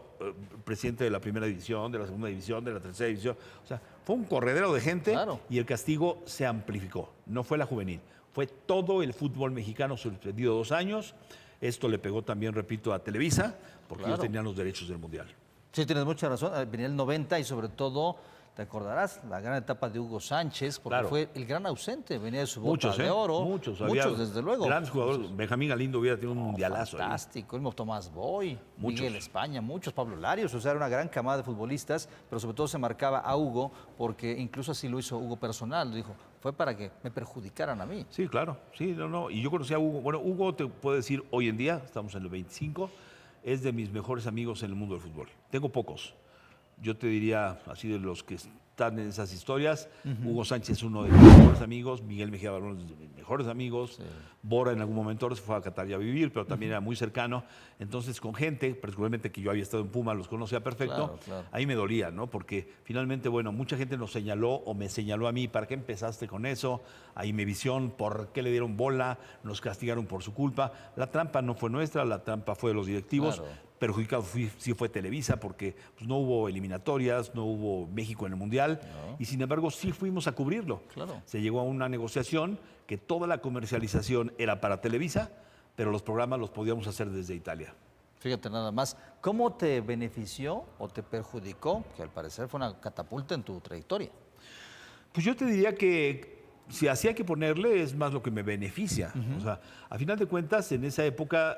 presidente de la primera división, de la segunda división, de la tercera división. O sea, fue un corredero de gente y el castigo se amplificó. No fue la juvenil, fue todo el fútbol mexicano suspendido 2 años. Esto le pegó también, repito, a Televisa, porque ellos tenían los derechos del Mundial. Sí, tienes mucha razón. Venía el 90 y sobre todo, te acordarás, la gran etapa de Hugo Sánchez, porque fue el gran ausente, venía de su bota de oro. Muchos, desde luego. Grandes jugadores. Benjamín Galindo hubiera tenido un mundialazo. Fantástico, el mismo Tomás Boy, Miguel España, muchos, Pablo Larios, o sea, era una gran camada de futbolistas, pero sobre todo se marcaba a Hugo, porque incluso así lo hizo Hugo personal, dijo, fue para que me perjudicaran a mí. Sí, claro, sí, no. Y yo conocí a Hugo, bueno, Hugo te puedo decir, hoy en día, estamos en el 25, es de mis mejores amigos en el mundo del fútbol. Tengo pocos. Yo te diría, así de los que están en esas historias, Hugo Sánchez es uno de mis mejores amigos, Miguel Mejía Barón es de mis mejores amigos, Bora en algún momento se fue a Qatar ya a vivir, pero también era muy cercano. Entonces, con gente, particularmente que yo había estado en Puma, los conocía perfecto, ahí me dolía, ¿no? Porque finalmente, bueno, mucha gente nos señaló o me señaló a mí, ¿para qué empezaste con eso? A Imevisión, ¿por qué le dieron bola? Nos castigaron por su culpa. La trampa no fue nuestra, la trampa fue de los directivos. Perjudicado sí fue Televisa porque pues, no hubo eliminatorias, no hubo México en el Mundial y sin embargo sí fuimos a cubrirlo. Se llegó a una negociación que toda la comercialización era para Televisa, pero los programas los podíamos hacer desde Italia. Fíjate nada más, ¿cómo te benefició o te perjudicó? Que al parecer fue una catapulta en tu trayectoria. Pues yo te diría que si así hay que ponerle es más lo que me beneficia. O sea, a final de cuentas en esa época,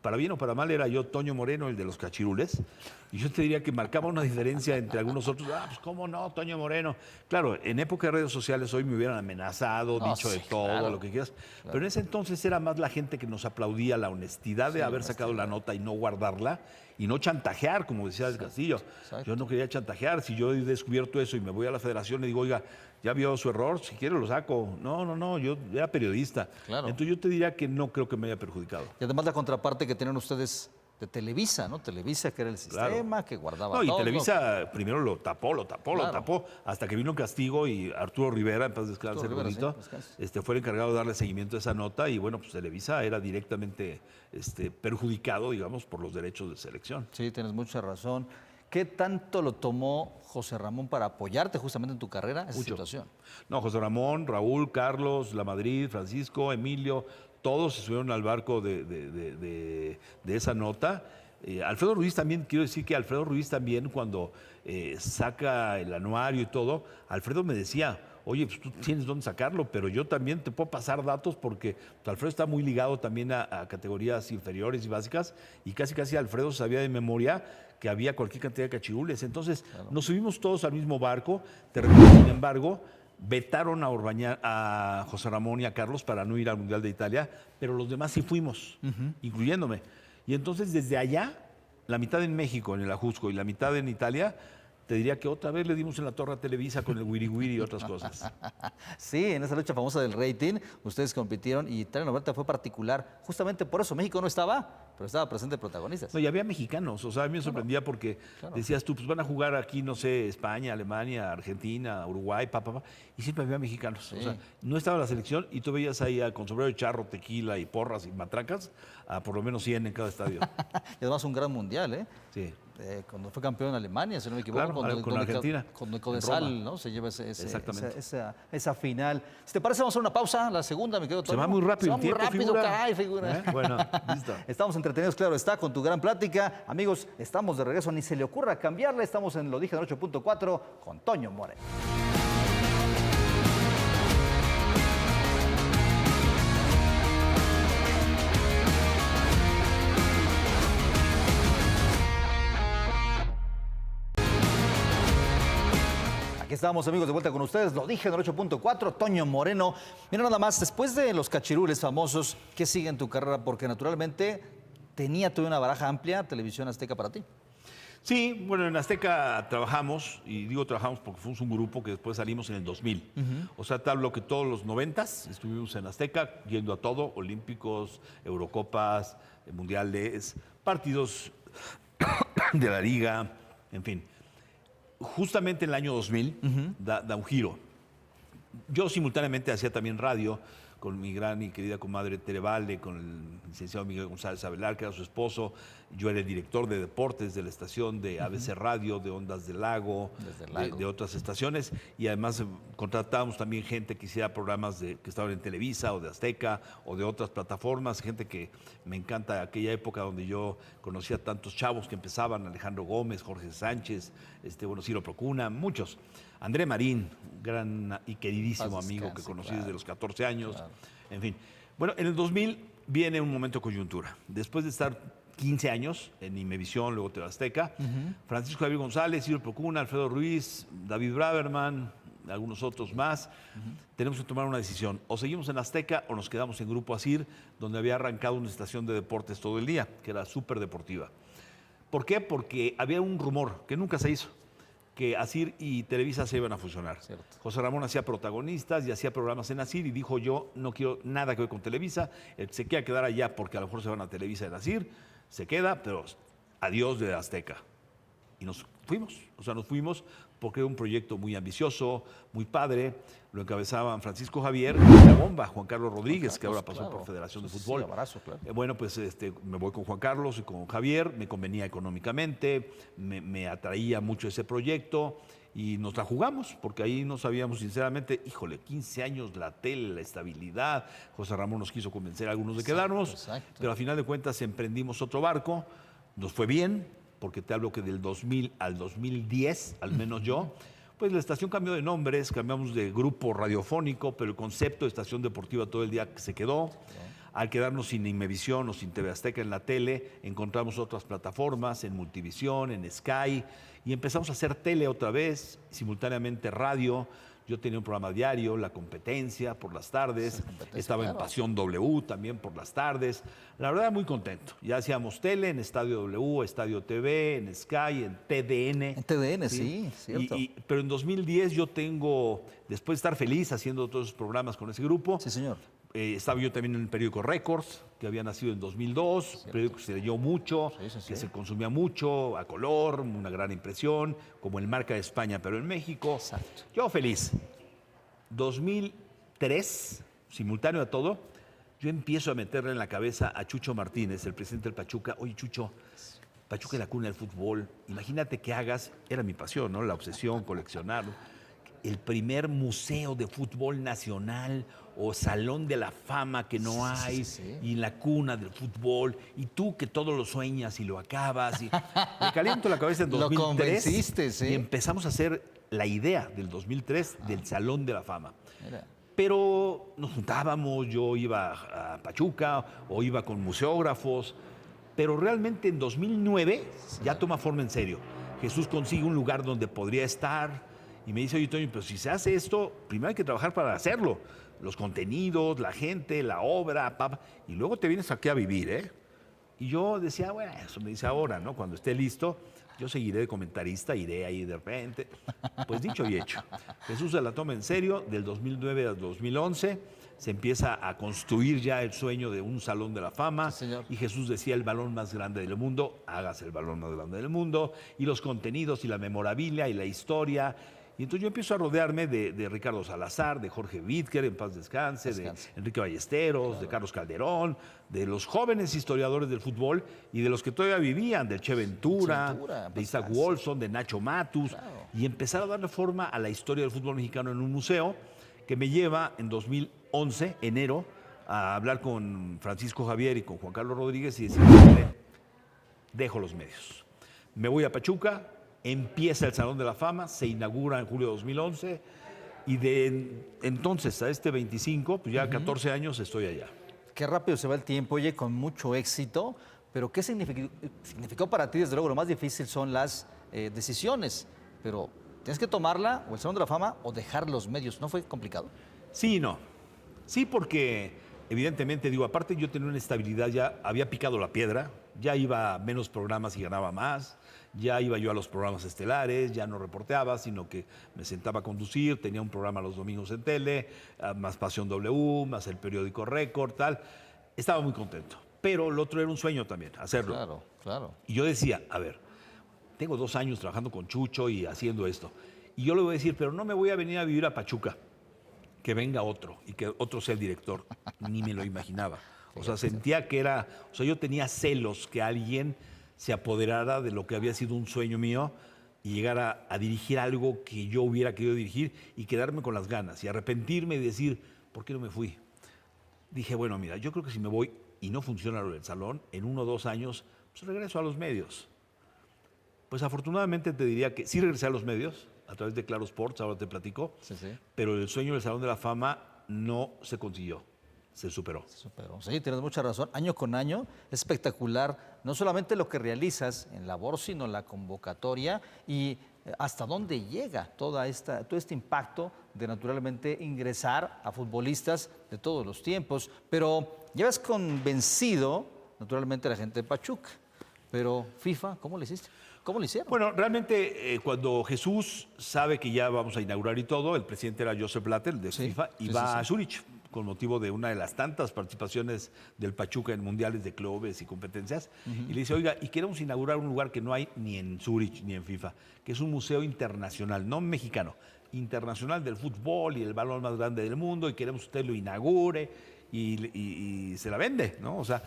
para bien o para mal, era yo Toño Moreno, el de los cachirules, y yo te diría que marcaba una diferencia entre algunos otros. Pues cómo no, Toño Moreno. Claro, en época de redes sociales hoy me hubieran amenazado, dicho de todo, lo que quieras, pero en ese entonces era más la gente que nos aplaudía la honestidad de haber sacado la nota y no guardarla, y no chantajear, como decía del Castillo. Yo no quería chantajear. Si yo he descubierto eso y me voy a la federación y digo, oiga, ya vio su error, si quiere lo saco. No, yo era periodista. Entonces yo te diría que no creo que me haya perjudicado. Y además la contraparte que tenían ustedes de Televisa, ¿no? Televisa, que era el sistema, que guardaba todo. Y Televisa primero lo tapó, hasta que vino castigo y Arturo Rivera, en paz descanse, el bonito, fue el encargado de darle seguimiento a esa nota y bueno, pues Televisa era directamente perjudicado, digamos, por los derechos de selección. Sí, tienes mucha razón. ¿Qué tanto lo tomó José Ramón para apoyarte justamente en tu carrera, esa situación? No, José Ramón, Raúl, Carlos, La Madrid, Francisco, Emilio, todos se subieron al barco de esa nota. Alfredo Ruiz también, quiero decir que Alfredo Ruiz también cuando saca el anuario y todo, Alfredo me decía, oye, pues tú tienes dónde sacarlo, pero yo también te puedo pasar datos porque pues, Alfredo está muy ligado también a categorías inferiores y básicas y casi Alfredo sabía de memoria que había cualquier cantidad de cachirules. Entonces nos subimos todos al mismo barco, sin embargo, vetaron a José Ramón y a Carlos para no ir al Mundial de Italia, pero los demás sí fuimos, incluyéndome. Y entonces desde allá, la mitad en México, en el Ajusco, y la mitad en Italia, te diría que otra vez le dimos en la torre a Televisa con el Wiri Wiri y otras cosas. Sí, en esa lucha famosa del rating, ustedes compitieron y Telenovela fue particular. Justamente por eso México no estaba, pero estaba presente protagonistas. No, y había mexicanos, o sea, a mí me sorprendía porque decías tú, pues van a jugar aquí, no sé, España, Alemania, Argentina, Uruguay, y siempre había mexicanos. Sí. O sea, no estaba la selección y tú veías ahí con sombrero de charro, tequila y porras y matracas, a por lo menos 100 en cada estadio. Y además un gran mundial, ¿eh? Sí. Cuando fue campeón en Alemania, si no me equivoco, Claro, con Argentina. Con en Codesal, Roma. ¿no? Se lleva Exactamente. esa final. Si te parece, vamos a hacer una pausa, la segunda, me quedo todo. Se va muy rápido Se el va muy tiempo, rápido, figura. caray, figura. Bueno, listo. Estamos entretenidos, claro está, con tu gran plática. Amigos, estamos de regreso, ni se le ocurra cambiarla. Estamos en Lo Dije en 8.4 con Toño Moreno. Aquí estamos, amigos, de vuelta con ustedes. Lo dije en el 8.4, Toño Moreno. Mira, nada más, después de los cachirules famosos, ¿qué sigue en tu carrera? Porque naturalmente tuve una baraja amplia, Televisión Azteca para ti. Sí, bueno, en Azteca trabajamos, y digo trabajamos porque fuimos un grupo que después salimos en el 2000. O sea, te hablo que todos los 90s estuvimos en Azteca, yendo a todo, olímpicos, Eurocopas, mundiales, partidos de la liga, en fin. Justamente en el año 2000 da un giro. Yo simultáneamente hacía también radio con mi gran y querida comadre Tere Valde, con el licenciado Miguel González Avelar, que era su esposo. Yo era el director de deportes de la estación de ABC Radio, de Ondas del Lago, de otras estaciones. Y además contratábamos también gente que hiciera programas que estaban en Televisa o de Azteca o de otras plataformas. Gente que me encanta aquella época donde yo conocía a tantos chavos que empezaban, Alejandro Gómez, Jorge Sánchez, Ciro Procuna, muchos. André Marín, gran y queridísimo amigo que conocí desde los 14 años. Claro. En fin. Bueno, en el 2000 viene un momento de coyuntura. Después de estar 15 años en Imevisión, luego TV Azteca, Francisco Javier González, Ciro Procuna, Alfredo Ruiz, David Braverman, algunos otros más, tenemos que tomar una decisión. O seguimos en Azteca o nos quedamos en Grupo Asir, donde había arrancado una estación de deportes todo el día, que era súper deportiva. ¿Por qué? Porque había un rumor que nunca se hizo, que Asir y Televisa se iban a fusionar. Cierto. José Ramón hacía protagonistas y hacía programas en Asir y dijo: yo no quiero nada que ver con Televisa, el que se quiera quedar allá porque a lo mejor se van a Televisa en Asir, se queda, pero adiós de Azteca. Y nos fuimos porque era un proyecto muy ambicioso, muy padre. Lo encabezaban Francisco Javier y la bomba, Juan Carlos Rodríguez, que ahora pasó por Federación de Fútbol. Sí, abrazo, claro. Bueno, pues me voy con Juan Carlos y con Javier, me convenía económicamente, me atraía mucho ese proyecto y nos la jugamos, porque ahí no sabíamos sinceramente, 15 años, la tele, la estabilidad. José Ramón nos quiso convencer a algunos de quedarnos, pero al final de cuentas emprendimos otro barco, nos fue bien, porque te hablo que del 2000 al 2010, al menos yo, pues la estación cambió de nombres, cambiamos de grupo radiofónico, pero el concepto de estación deportiva todo el día se quedó. Al quedarnos sin Imevisión o sin TV Azteca en la tele, encontramos otras plataformas, en Multivisión, en Sky, y empezamos a hacer tele otra vez, simultáneamente radio. Yo tenía un programa diario, La Competencia, por las tardes. Estaba en Pasión W también por las tardes. La verdad, muy contento. Ya hacíamos tele en Estadio W, Estadio TV, en Sky, en TDN. En TDN, sí, cierto. Pero en 2010 después de estar feliz haciendo todos esos programas con ese grupo, sí, señor. Estaba yo también en el periódico Records, que había nacido en 2002, un periódico que se leyó mucho, que se consumía mucho, a color, una gran impresión, como el Marca de España, pero en México. Exacto. Yo feliz. 2003, simultáneo a todo, yo empiezo a meterle en la cabeza a Chucho Martínez, el presidente del Pachuca. Oye, Chucho, Pachuca es la cuna del fútbol. Imagínate que hagas, era mi pasión, ¿no? La obsesión, coleccionarlo. El primer museo de fútbol nacional o salón de la fama que no hay, y la cuna del fútbol, y tú que todo lo sueñas y lo acabas. Y me caliento la cabeza en 2003 lo convenciste, sí. Y empezamos a hacer la idea del 2003 del Salón de la Fama. Mira. Pero nos juntábamos, yo iba a Pachuca o iba con museógrafos, pero realmente en 2009 ya toma forma en serio. Jesús consigue un lugar donde podría estar y me dice: oye, Toño, pero si se hace esto, primero hay que trabajar para hacerlo. Los contenidos, la gente, la obra, y luego te vienes aquí a vivir, ¿eh? Y yo decía, bueno, eso me dice ahora, ¿no? Cuando esté listo. Yo seguiré de comentarista, iré ahí de repente. Pues dicho y hecho. Jesús se la toma en serio, del 2009 al 2011. Se empieza a construir ya el sueño de un Salón de la Fama. Sí, señor. Y Jesús decía, el balón más grande del mundo, hágase el balón más grande del mundo. Y los contenidos y la memorabilia y la historia. Y entonces yo empiezo a rodearme de Ricardo Salazar, de Jorge Vídker, en paz descanse, de Enrique Ballesteros, de Carlos Calderón, de los jóvenes historiadores del fútbol y de los que todavía vivían, del Che Ventura, de Isaac Wolfson, de Nacho Matus. Claro. Y empezar a darle forma a la historia del fútbol mexicano en un museo que me lleva en 2011, enero, a hablar con Francisco Javier y con Juan Carlos Rodríguez y decirle, dejo los medios. Me voy a Pachuca, empieza el Salón de la Fama, se inaugura en julio de 2011 y de entonces a este 25, pues ya 14 años estoy allá. Qué rápido se va el tiempo, oye, con mucho éxito, pero ¿qué significó para ti? Desde luego, lo más difícil son las decisiones, pero tienes que tomarla, o el Salón de la Fama, o dejar los medios. ¿No fue complicado? Sí y no. Sí, porque evidentemente, digo, aparte yo tenía una estabilidad, ya había picado la piedra, ya iba a menos programas y ganaba más, ya iba yo a los programas estelares, ya no reporteaba, sino que me sentaba a conducir, tenía un programa los domingos en tele, más Pasión W, más el periódico Récord, tal. Estaba muy contento, pero lo otro era un sueño también, hacerlo. Claro, claro. Y yo decía, a ver, tengo 2 años trabajando con Chucho y haciendo esto, y yo le voy a decir, pero no me voy a venir a vivir a Pachuca, que venga otro y que otro sea el director. Ni me lo imaginaba. O sea, sentía que era, o sea, yo tenía celos que alguien se apoderara de lo que había sido un sueño mío y llegara a dirigir algo que yo hubiera querido dirigir y quedarme con las ganas y arrepentirme y decir, ¿por qué no me fui? Dije, bueno, mira, yo creo que si me voy y no funciona lo del salón, en 1 o 2 años, pues regreso a los medios. Pues afortunadamente te diría que sí regresé a los medios, a través de Claro Sports, ahora te platico, Sí, sí. pero el sueño del Salón de la Fama no se consiguió, se superó. Pero sí, tienes mucha razón. Año con año es espectacular, no solamente lo que realizas en labor, sino la convocatoria y hasta dónde llega todo este impacto de naturalmente ingresar a futbolistas de todos los tiempos. Pero llevas convencido naturalmente a la gente de Pachuca. Pero FIFA, ¿cómo le hiciste? ¿Cómo lo hicieron? Bueno, realmente cuando Jesús sabe que ya vamos a inaugurar y todo, el presidente era Joseph Blatter de FIFA y va a Zúrich con motivo de una de las tantas participaciones del Pachuca en mundiales de clubes y competencias. Y le dice, oiga, y queremos inaugurar un lugar que no hay ni en Zúrich ni en FIFA, que es un museo internacional, no mexicano, internacional del fútbol y el balón más grande del mundo, y queremos que usted lo inaugure. Y se la vende, ¿no? O sea,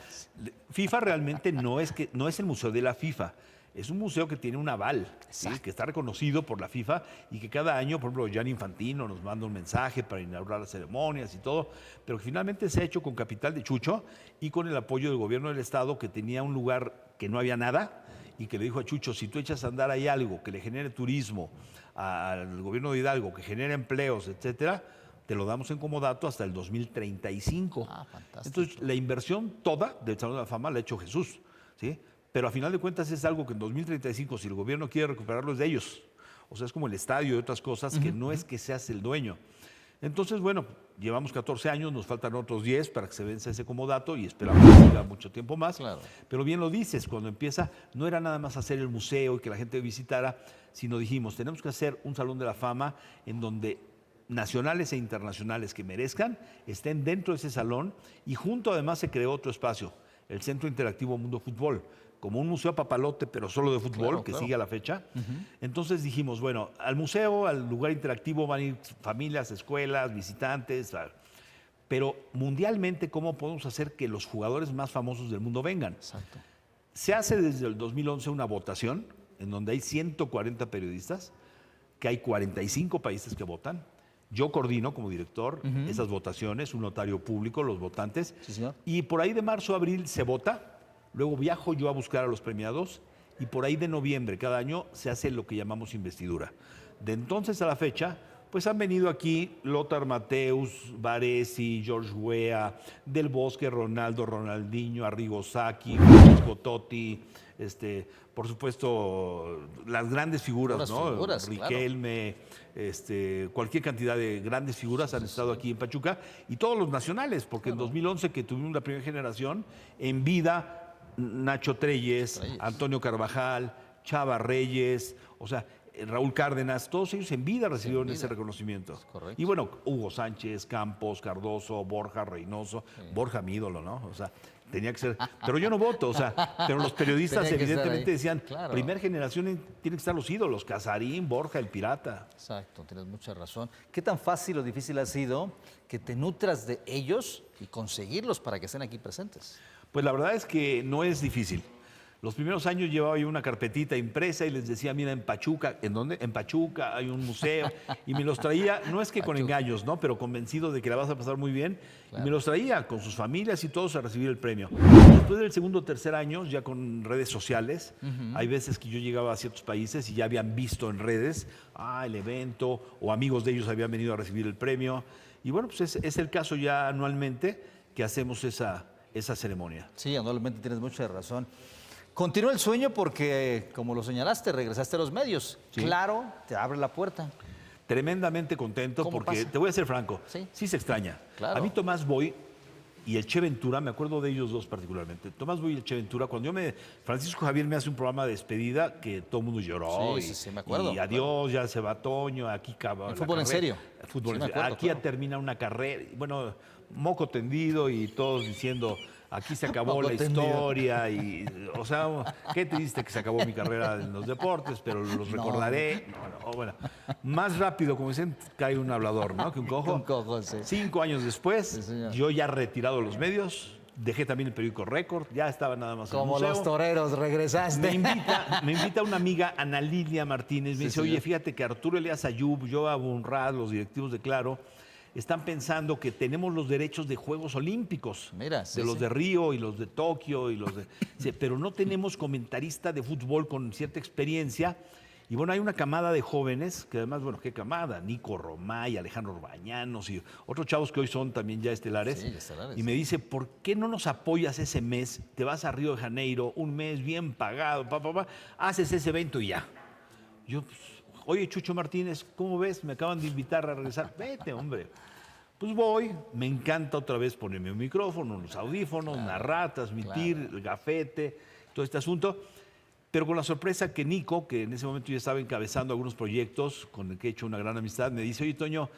FIFA realmente no es el museo de la FIFA. Es un museo que tiene un aval, ¿sí? Que está reconocido por la FIFA y que cada año, por ejemplo, Gianni Infantino nos manda un mensaje para inaugurar las ceremonias y todo, pero que finalmente se ha hecho con capital de Chucho y con el apoyo del gobierno del Estado, que tenía un lugar que no había nada y que le dijo a Chucho, si tú echas a andar ahí algo que le genere turismo al gobierno de Hidalgo, que genere empleos, etcétera, te lo damos en comodato hasta el 2035. Ah, fantástico. Entonces, la inversión toda del Salón de la Fama la ha hecho Jesús, ¿sí? Pero a final de cuentas es algo que en 2035, si el gobierno quiere recuperarlo, es de ellos. O sea, es como el estadio y otras cosas que no es que seas el dueño. Entonces, bueno, llevamos 14 años, nos faltan otros 10 para que se venza ese comodato y esperamos que siga mucho tiempo más. Claro. Pero bien lo dices, cuando empieza, no era nada más hacer el museo y que la gente visitara, sino dijimos, tenemos que hacer un Salón de la Fama en donde nacionales e internacionales que merezcan estén dentro de ese salón, y junto además se creó otro espacio, el Centro Interactivo Mundo Fútbol, como un museo papalote, pero solo de fútbol, que sigue a la fecha. Entonces dijimos, bueno, al museo, al lugar interactivo van a ir familias, escuelas, visitantes, pero mundialmente, ¿cómo podemos hacer que los jugadores más famosos del mundo vengan? Exacto. Se hace desde el 2011 una votación en donde hay 140 periodistas, que hay 45 países que votan. Yo coordino como director esas votaciones, un notario público, los votantes. Sí, señor. Y por ahí de marzo a abril se vota, luego viajo yo a buscar a los premiados y por ahí de noviembre cada año se hace lo que llamamos investidura. De entonces a la fecha, pues han venido aquí Lothar Mateus, Baresi, George Weah, Del Bosque, Ronaldo, Ronaldinho, Arrigo Sacchi, Francesco Totti, por supuesto, las grandes figuras, Las ¿no? figuras, Riquelme, cualquier cantidad de grandes figuras han estado aquí en Pachuca, y todos los nacionales, porque en 2011 que tuvimos la primera generación, en vida, Nacho Treyes, Antonio Carvajal, Chava Reyes, o sea, Raúl Cárdenas, todos ellos en vida recibieron ese reconocimiento. correcto. Y bueno, Hugo Sánchez, Campos, Cardoso, Borja, Reynoso, Borja mi ídolo, ¿no? O sea, tenía que ser, pero yo no voto, o sea, pero los periodistas Tenía que estar evidentemente ahí. decían, Claro. primer generación tienen que estar los ídolos, Casarín, Borja, el Pirata. Exacto, tienes mucha razón. ¿Qué tan fácil o difícil ha sido que te nutras de ellos y conseguirlos para que estén aquí presentes? Pues la verdad es que no es difícil. Los primeros años llevaba yo una carpetita impresa y les decía, mira, en Pachuca, ¿en dónde? En Pachuca hay un museo. Y me los traía, no es que con engaños, ¿no? Pero convencido de que la vas a pasar muy bien. Y me los traía con sus familias y todos a recibir el premio. Después del segundo o tercer año, ya con redes sociales, hay veces que yo llegaba a ciertos países y ya habían visto en redes, el evento, o amigos de ellos habían venido a recibir el premio. Y bueno, pues es el caso ya anualmente que hacemos esa ceremonia. Sí, anualmente tienes mucha razón. Continúa el sueño porque, como lo señalaste, regresaste a los medios. Sí. Claro, te abre la puerta. Tremendamente contento ¿Cómo porque, pasa? te voy a ser franco, Sí. sí se extraña. Claro. A mí Tomás Boy y el Che Ventura, me acuerdo de ellos dos particularmente. Tomás Boy y el Che Ventura, Francisco Javier me hace un programa de despedida que todo el mundo lloró. Sí, me acuerdo. Y adiós, ya se va Toño, aquí acaba El la fútbol en carrera. serio. El fútbol Sí, en me serio. acuerdo, Aquí claro. ya termina una carrera. Bueno, moco tendido y todos diciendo, aquí se acabó Moco la tendido. historia. Y, o sea, qué triste que se acabó mi carrera en los deportes, pero los recordaré. Bueno, más rápido, como dicen, cae un hablador, ¿no? Que un cojo. Un cojo, sí. 5 años después, Sí, señor. yo ya retirado de los medios, dejé también el periódico Récord, ya estaba nada más en el Como museo. los toreros, regresaste. Me invita una amiga, Ana Lilia Martínez, me Sí, dice, señor. oye, fíjate que Arturo Elías Ayub, Joao Bunrad, los directivos de Claro, están pensando que tenemos los derechos de Juegos Olímpicos, Mira, sí, de los sí. de Río y los de Tokio, dice, pero no tenemos comentarista de fútbol con cierta experiencia. Y bueno, hay una camada de jóvenes, que además, bueno, qué camada, Nico Romay, Alejandro Orbañanos y otros chavos que hoy son también ya estelares. Sí, estelares. Y me dice, ¿por qué no nos apoyas ese mes? Te vas a Río de Janeiro, un mes bien pagado, haces ese evento y ya. Yo, pues, oye, Chucho Martínez, ¿cómo ves? Me acaban de invitar a regresar. Vete, hombre. Pues voy, me encanta otra vez ponerme un micrófono, los audífonos, narrar, transmitir, el gafete, todo este asunto. Pero con la sorpresa que Nico, que en ese momento ya estaba encabezando algunos proyectos con el que he hecho una gran amistad, me dice, oye, Toño,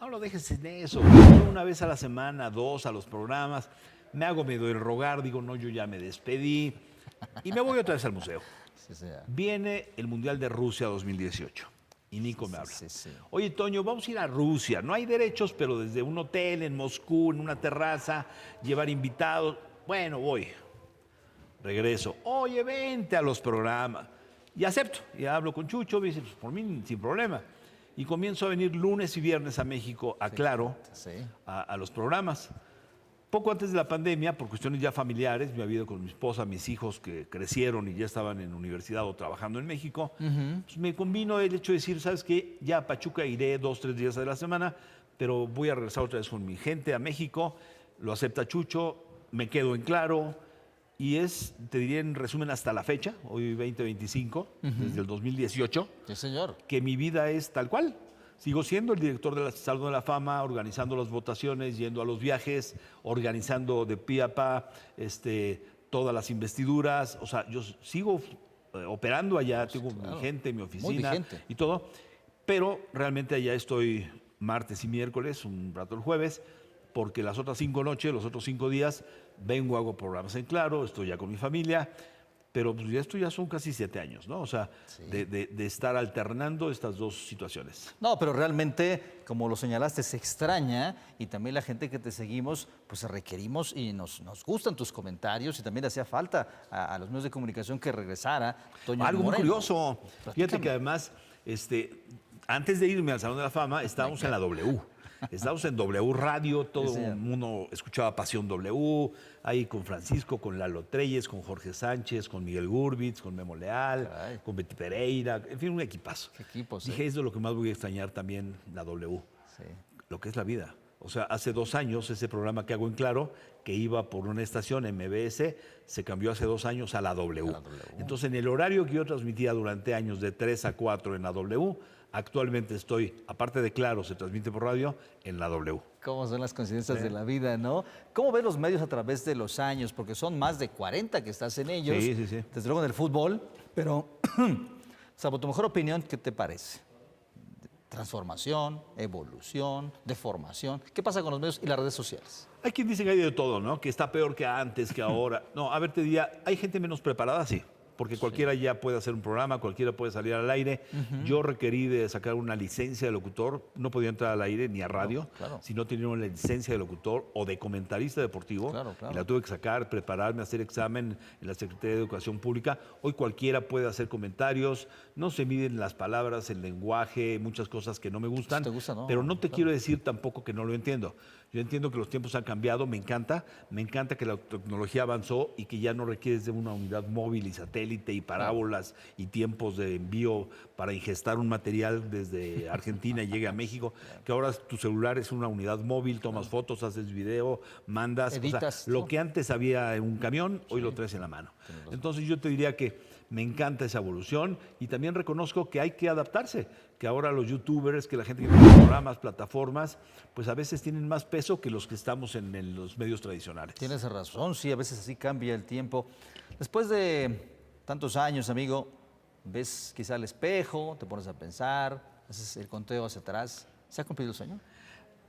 no lo dejes en eso. Yo una vez a la semana, 2 a los programas, me hago medio el rogar, digo, no, yo ya me despedí y me voy otra vez al museo. Sí, señor. Viene el Mundial de Rusia 2018 y Nico me habla. Sí. Oye, Toño, vamos a ir a Rusia. No hay derechos, pero desde un hotel en Moscú, en una terraza, llevar invitados. Bueno, voy. Regreso. Oye, vente a los programas. Y acepto. Y hablo con Chucho, me dice, pues por mí sin problema. Y comienzo a venir lunes y viernes a México, a Claro, Sí. a los programas. Poco antes de la pandemia, por cuestiones ya familiares, me había ido con mi esposa, mis hijos que crecieron y ya estaban en universidad o trabajando en México. Pues me convino el hecho de decir, ¿sabes qué? Ya a Pachuca iré 2, 3 días de la semana, pero voy a regresar otra vez con mi gente a México. Lo acepta Chucho, me quedo en Claro. Y es, te diría en resumen, hasta la fecha, hoy 2025, desde el 2018, Sí, señor. que mi vida es tal cual. Sigo siendo el director del Salón de la Fama, organizando las votaciones, yendo a los viajes, organizando de pie a pa todas las investiduras. O sea, yo sigo operando allá, tengo claro. mi gente, mi Muy oficina vigente. y todo, pero realmente allá estoy martes y miércoles, un rato el jueves, porque las otras 5 noches, los otros 5 días, vengo, hago programas en Claro, estoy ya con mi familia, pero pues esto ya son casi 7 años, ¿no? O sea, de estar alternando estas dos situaciones. No, pero realmente, como lo señalaste, se extraña y también la gente que te seguimos, pues requerimos y nos gustan tus comentarios y también le hacía falta a los medios de comunicación que regresara Toño Algo muy Moreno. curioso. Fíjate que además, antes de irme al Salón de la Fama, estábamos en la W. Estábamos en W Radio, todo Sí, señor. el mundo escuchaba Pasión W, ahí con Francisco, con Lalo Treyes, con Jorge Sánchez, con Miguel Gurbitz, con Memo Leal, Caray. con Betty Pereira, en fin, un equipazo. Qué equipos, Dije, es de lo que más voy a extrañar también la W, Sí. lo que es la vida. O sea, hace 2 años ese programa que hago en Claro, que iba por una estación MBS, se cambió hace 2 años a la W. A la W. Entonces, en el horario que yo transmitía durante años de 3 a 4 en la W, Actualmente estoy, aparte de Claro, se transmite por radio, en la W. ¿Cómo son las coincidencias de la vida, no? ¿Cómo ves los medios a través de los años? Porque son más de 40 que estás en ellos. Sí, sí, sí. Desde luego en el fútbol, pero, salvo tu mejor opinión, ¿qué te parece? Transformación, evolución, deformación. ¿Qué pasa con los medios y las redes sociales? Hay quien dice que hay de todo, ¿no? Que está peor que antes, que ahora. No, a ver, te diría, ¿hay gente menos preparada? Sí. Porque cualquiera ya puede hacer un programa, cualquiera puede salir al aire. Yo requerí de sacar una licencia de locutor, no podía entrar al aire ni a radio, claro. si no tenía una licencia de locutor o de comentarista deportivo. Claro, claro. Y la tuve que sacar, prepararme, hacer examen en la Secretaría de Educación Pública. Hoy cualquiera puede hacer comentarios, no se miden las palabras, el lenguaje, muchas cosas que no me gustan. Si te gusta, no, pero no te claro. quiero decir tampoco que no lo entiendo. Yo entiendo que los tiempos han cambiado, me encanta que la tecnología avanzó y que ya no requieres de una unidad móvil y satélite y parábolas y tiempos de envío para ingestar un material desde Argentina y llegue a México, que ahora tu celular es una unidad móvil, tomas fotos, haces video, mandas. Editas, lo ¿no? que antes había en un camión, hoy lo traes en la mano. Entonces yo te diría que me encanta esa evolución y también reconozco que hay que adaptarse, que ahora los youtubers, que la gente que tiene programas, plataformas, pues a veces tienen más peso que los que estamos en los medios tradicionales. Tienes razón, sí, a veces así cambia el tiempo. Después de tantos años, amigo, ves quizá el espejo, te pones a pensar, haces el conteo hacia atrás. ¿Se ha cumplido el sueño?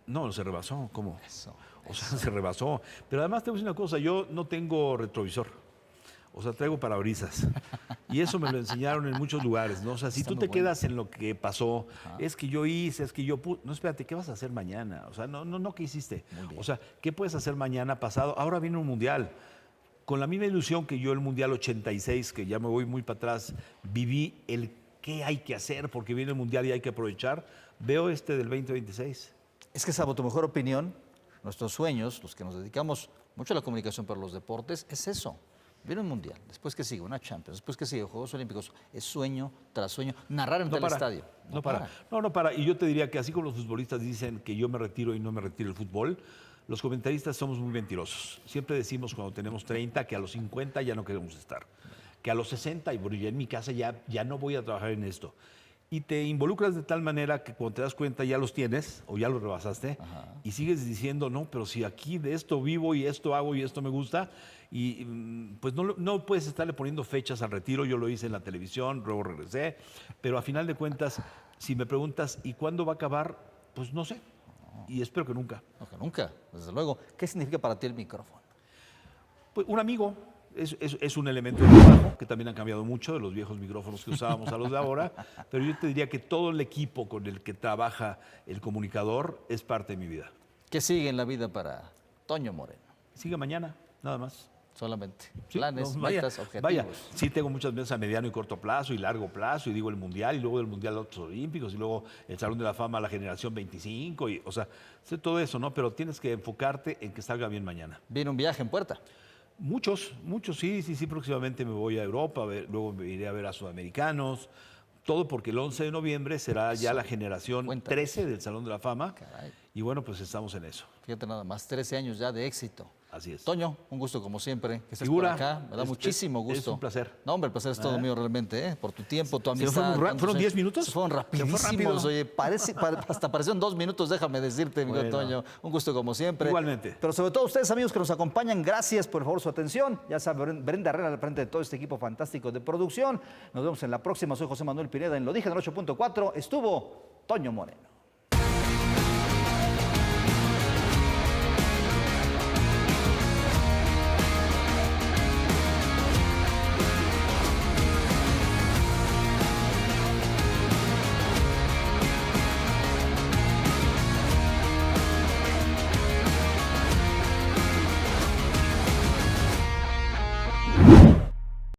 No, se rebasó, ¿cómo? Eso. O sea, se rebasó. Pero además te voy a decir una cosa, yo no tengo retrovisor. O sea, traigo parabrisas. Y eso me lo enseñaron en muchos lugares, ¿no? O sea, si Está tú muy te bueno. quedas en lo que pasó, es que yo hice, es que yo puse. No, espérate, ¿qué vas a hacer mañana? O sea, no, ¿qué hiciste? O sea, ¿qué puedes hacer mañana, pasado? Ahora viene un mundial. Con la misma ilusión que yo el Mundial 86, que ya me voy muy para atrás, viví el qué hay que hacer porque viene el Mundial y hay que aprovechar, veo este del 2026. Es que, salvo tu mejor opinión, nuestros sueños, los que nos dedicamos mucho a la comunicación para los deportes, es eso. Viene un mundial, después que sigue una Champions, después que sigue Juegos Olímpicos, es sueño tras sueño, narrar en el estadio. No para. No para. Y yo te diría que así como los futbolistas dicen que yo me retiro y no me retiro el fútbol, los comentaristas somos muy mentirosos. Siempre decimos cuando tenemos 30 que a los 50 ya no queremos estar, que a los 60, y bueno, ya en mi casa ya no voy a trabajar en esto. Y te involucras de tal manera que cuando te das cuenta ya los tienes o ya los rebasaste y sigues diciendo, no, pero si aquí de esto vivo y esto hago y esto me gusta, y pues no puedes estarle poniendo fechas al retiro. Yo lo hice en la televisión, luego regresé, pero a final de cuentas, si me preguntas, ¿y cuándo va a acabar? Pues no sé, y espero que nunca. No, que nunca, desde luego. ¿Qué significa para ti el micrófono? Pues un amigo. Es un elemento de trabajo que también han cambiado mucho de los viejos micrófonos que usábamos a los de ahora, pero yo te diría que todo el equipo con el que trabaja el comunicador es parte de mi vida. ¿Qué sigue en la vida para Toño Moreno? Sigue mañana, nada más. Solamente Sí, planes, no, vaya, metas, objetivos. Vaya, sí tengo muchas metas a mediano y corto plazo y largo plazo, y digo el Mundial, y luego del Mundial los Olímpicos, y luego el Salón de la Fama, la generación 25, y, o sea, sé todo eso, ¿no? Pero tienes que enfocarte en que salga bien mañana. Viene un viaje en puerta. Muchos, sí, próximamente me voy a Europa, luego me iré a ver a sudamericanos, todo porque el 11 de noviembre será ya la generación Cuéntanos. 13 del Salón de la Fama, Caray. y bueno, pues estamos en eso, Fíjate nada más, 13 años ya de éxito. así es. Toño, un gusto como siempre, que estés Figura, por acá. Me da es muchísimo gusto. un placer. No, hombre, el placer es todo mío realmente, ¿eh? Por tu tiempo, tu ¿Se nos amistad. fueron tantos ¿fueron años. 10 minutos? Se fueron Se fue rapidísimos, rápido. oye, hasta parecieron 2 minutos, déjame decirte, mi Bueno. Toño. Un gusto como siempre. Igualmente. Pero sobre todo ustedes, amigos que nos acompañan, gracias por favor su atención. Ya saben, Brenda Herrera al frente de todo este equipo fantástico de producción. Nos vemos en la próxima. Soy José Manuel Pineda en Lo Dije en el 8.4. Estuvo Toño Moreno.